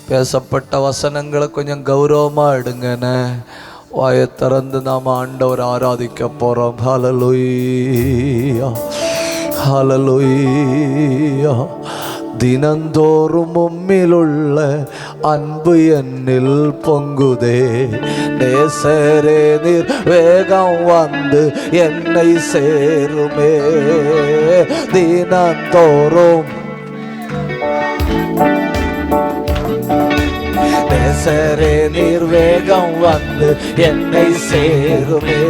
[SPEAKER 1] பேசப்பட்ட வசனங்களை கொஞ்சம் கௌரவமா எடுங்கன்னு வாயை திறந்து நாம் ஆண்டவர் ஆராதிக்க போறோம். ஹல்லேலூயா, ஹல்லேலூயா. தினந்தோறும் உம்மிலுள்ள அன்பு என்னில் பொங்குதே, நேசரே நீர் வேகம் வந்து என்னை சேருமே. தினந்தோறும் நேசரே நீர் வேகம் வந்து என்னை சேருமே.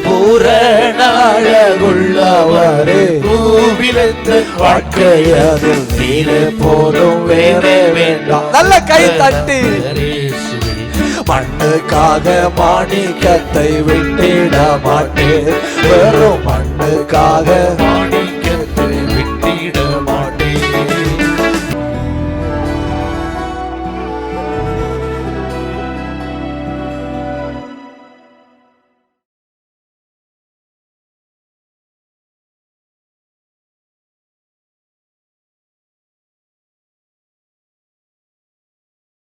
[SPEAKER 1] பூரண அழகுள்ளவரே, பூவிலத்து வாழ்க்கையதில் நீரே போதும், வேறே வேண்டாம். நல்ல கை தட்டி. மண்ணுக்காக மாணிக்கத்தை விட்டிட மாட்டேன், வெறும் மண்ணுக்காக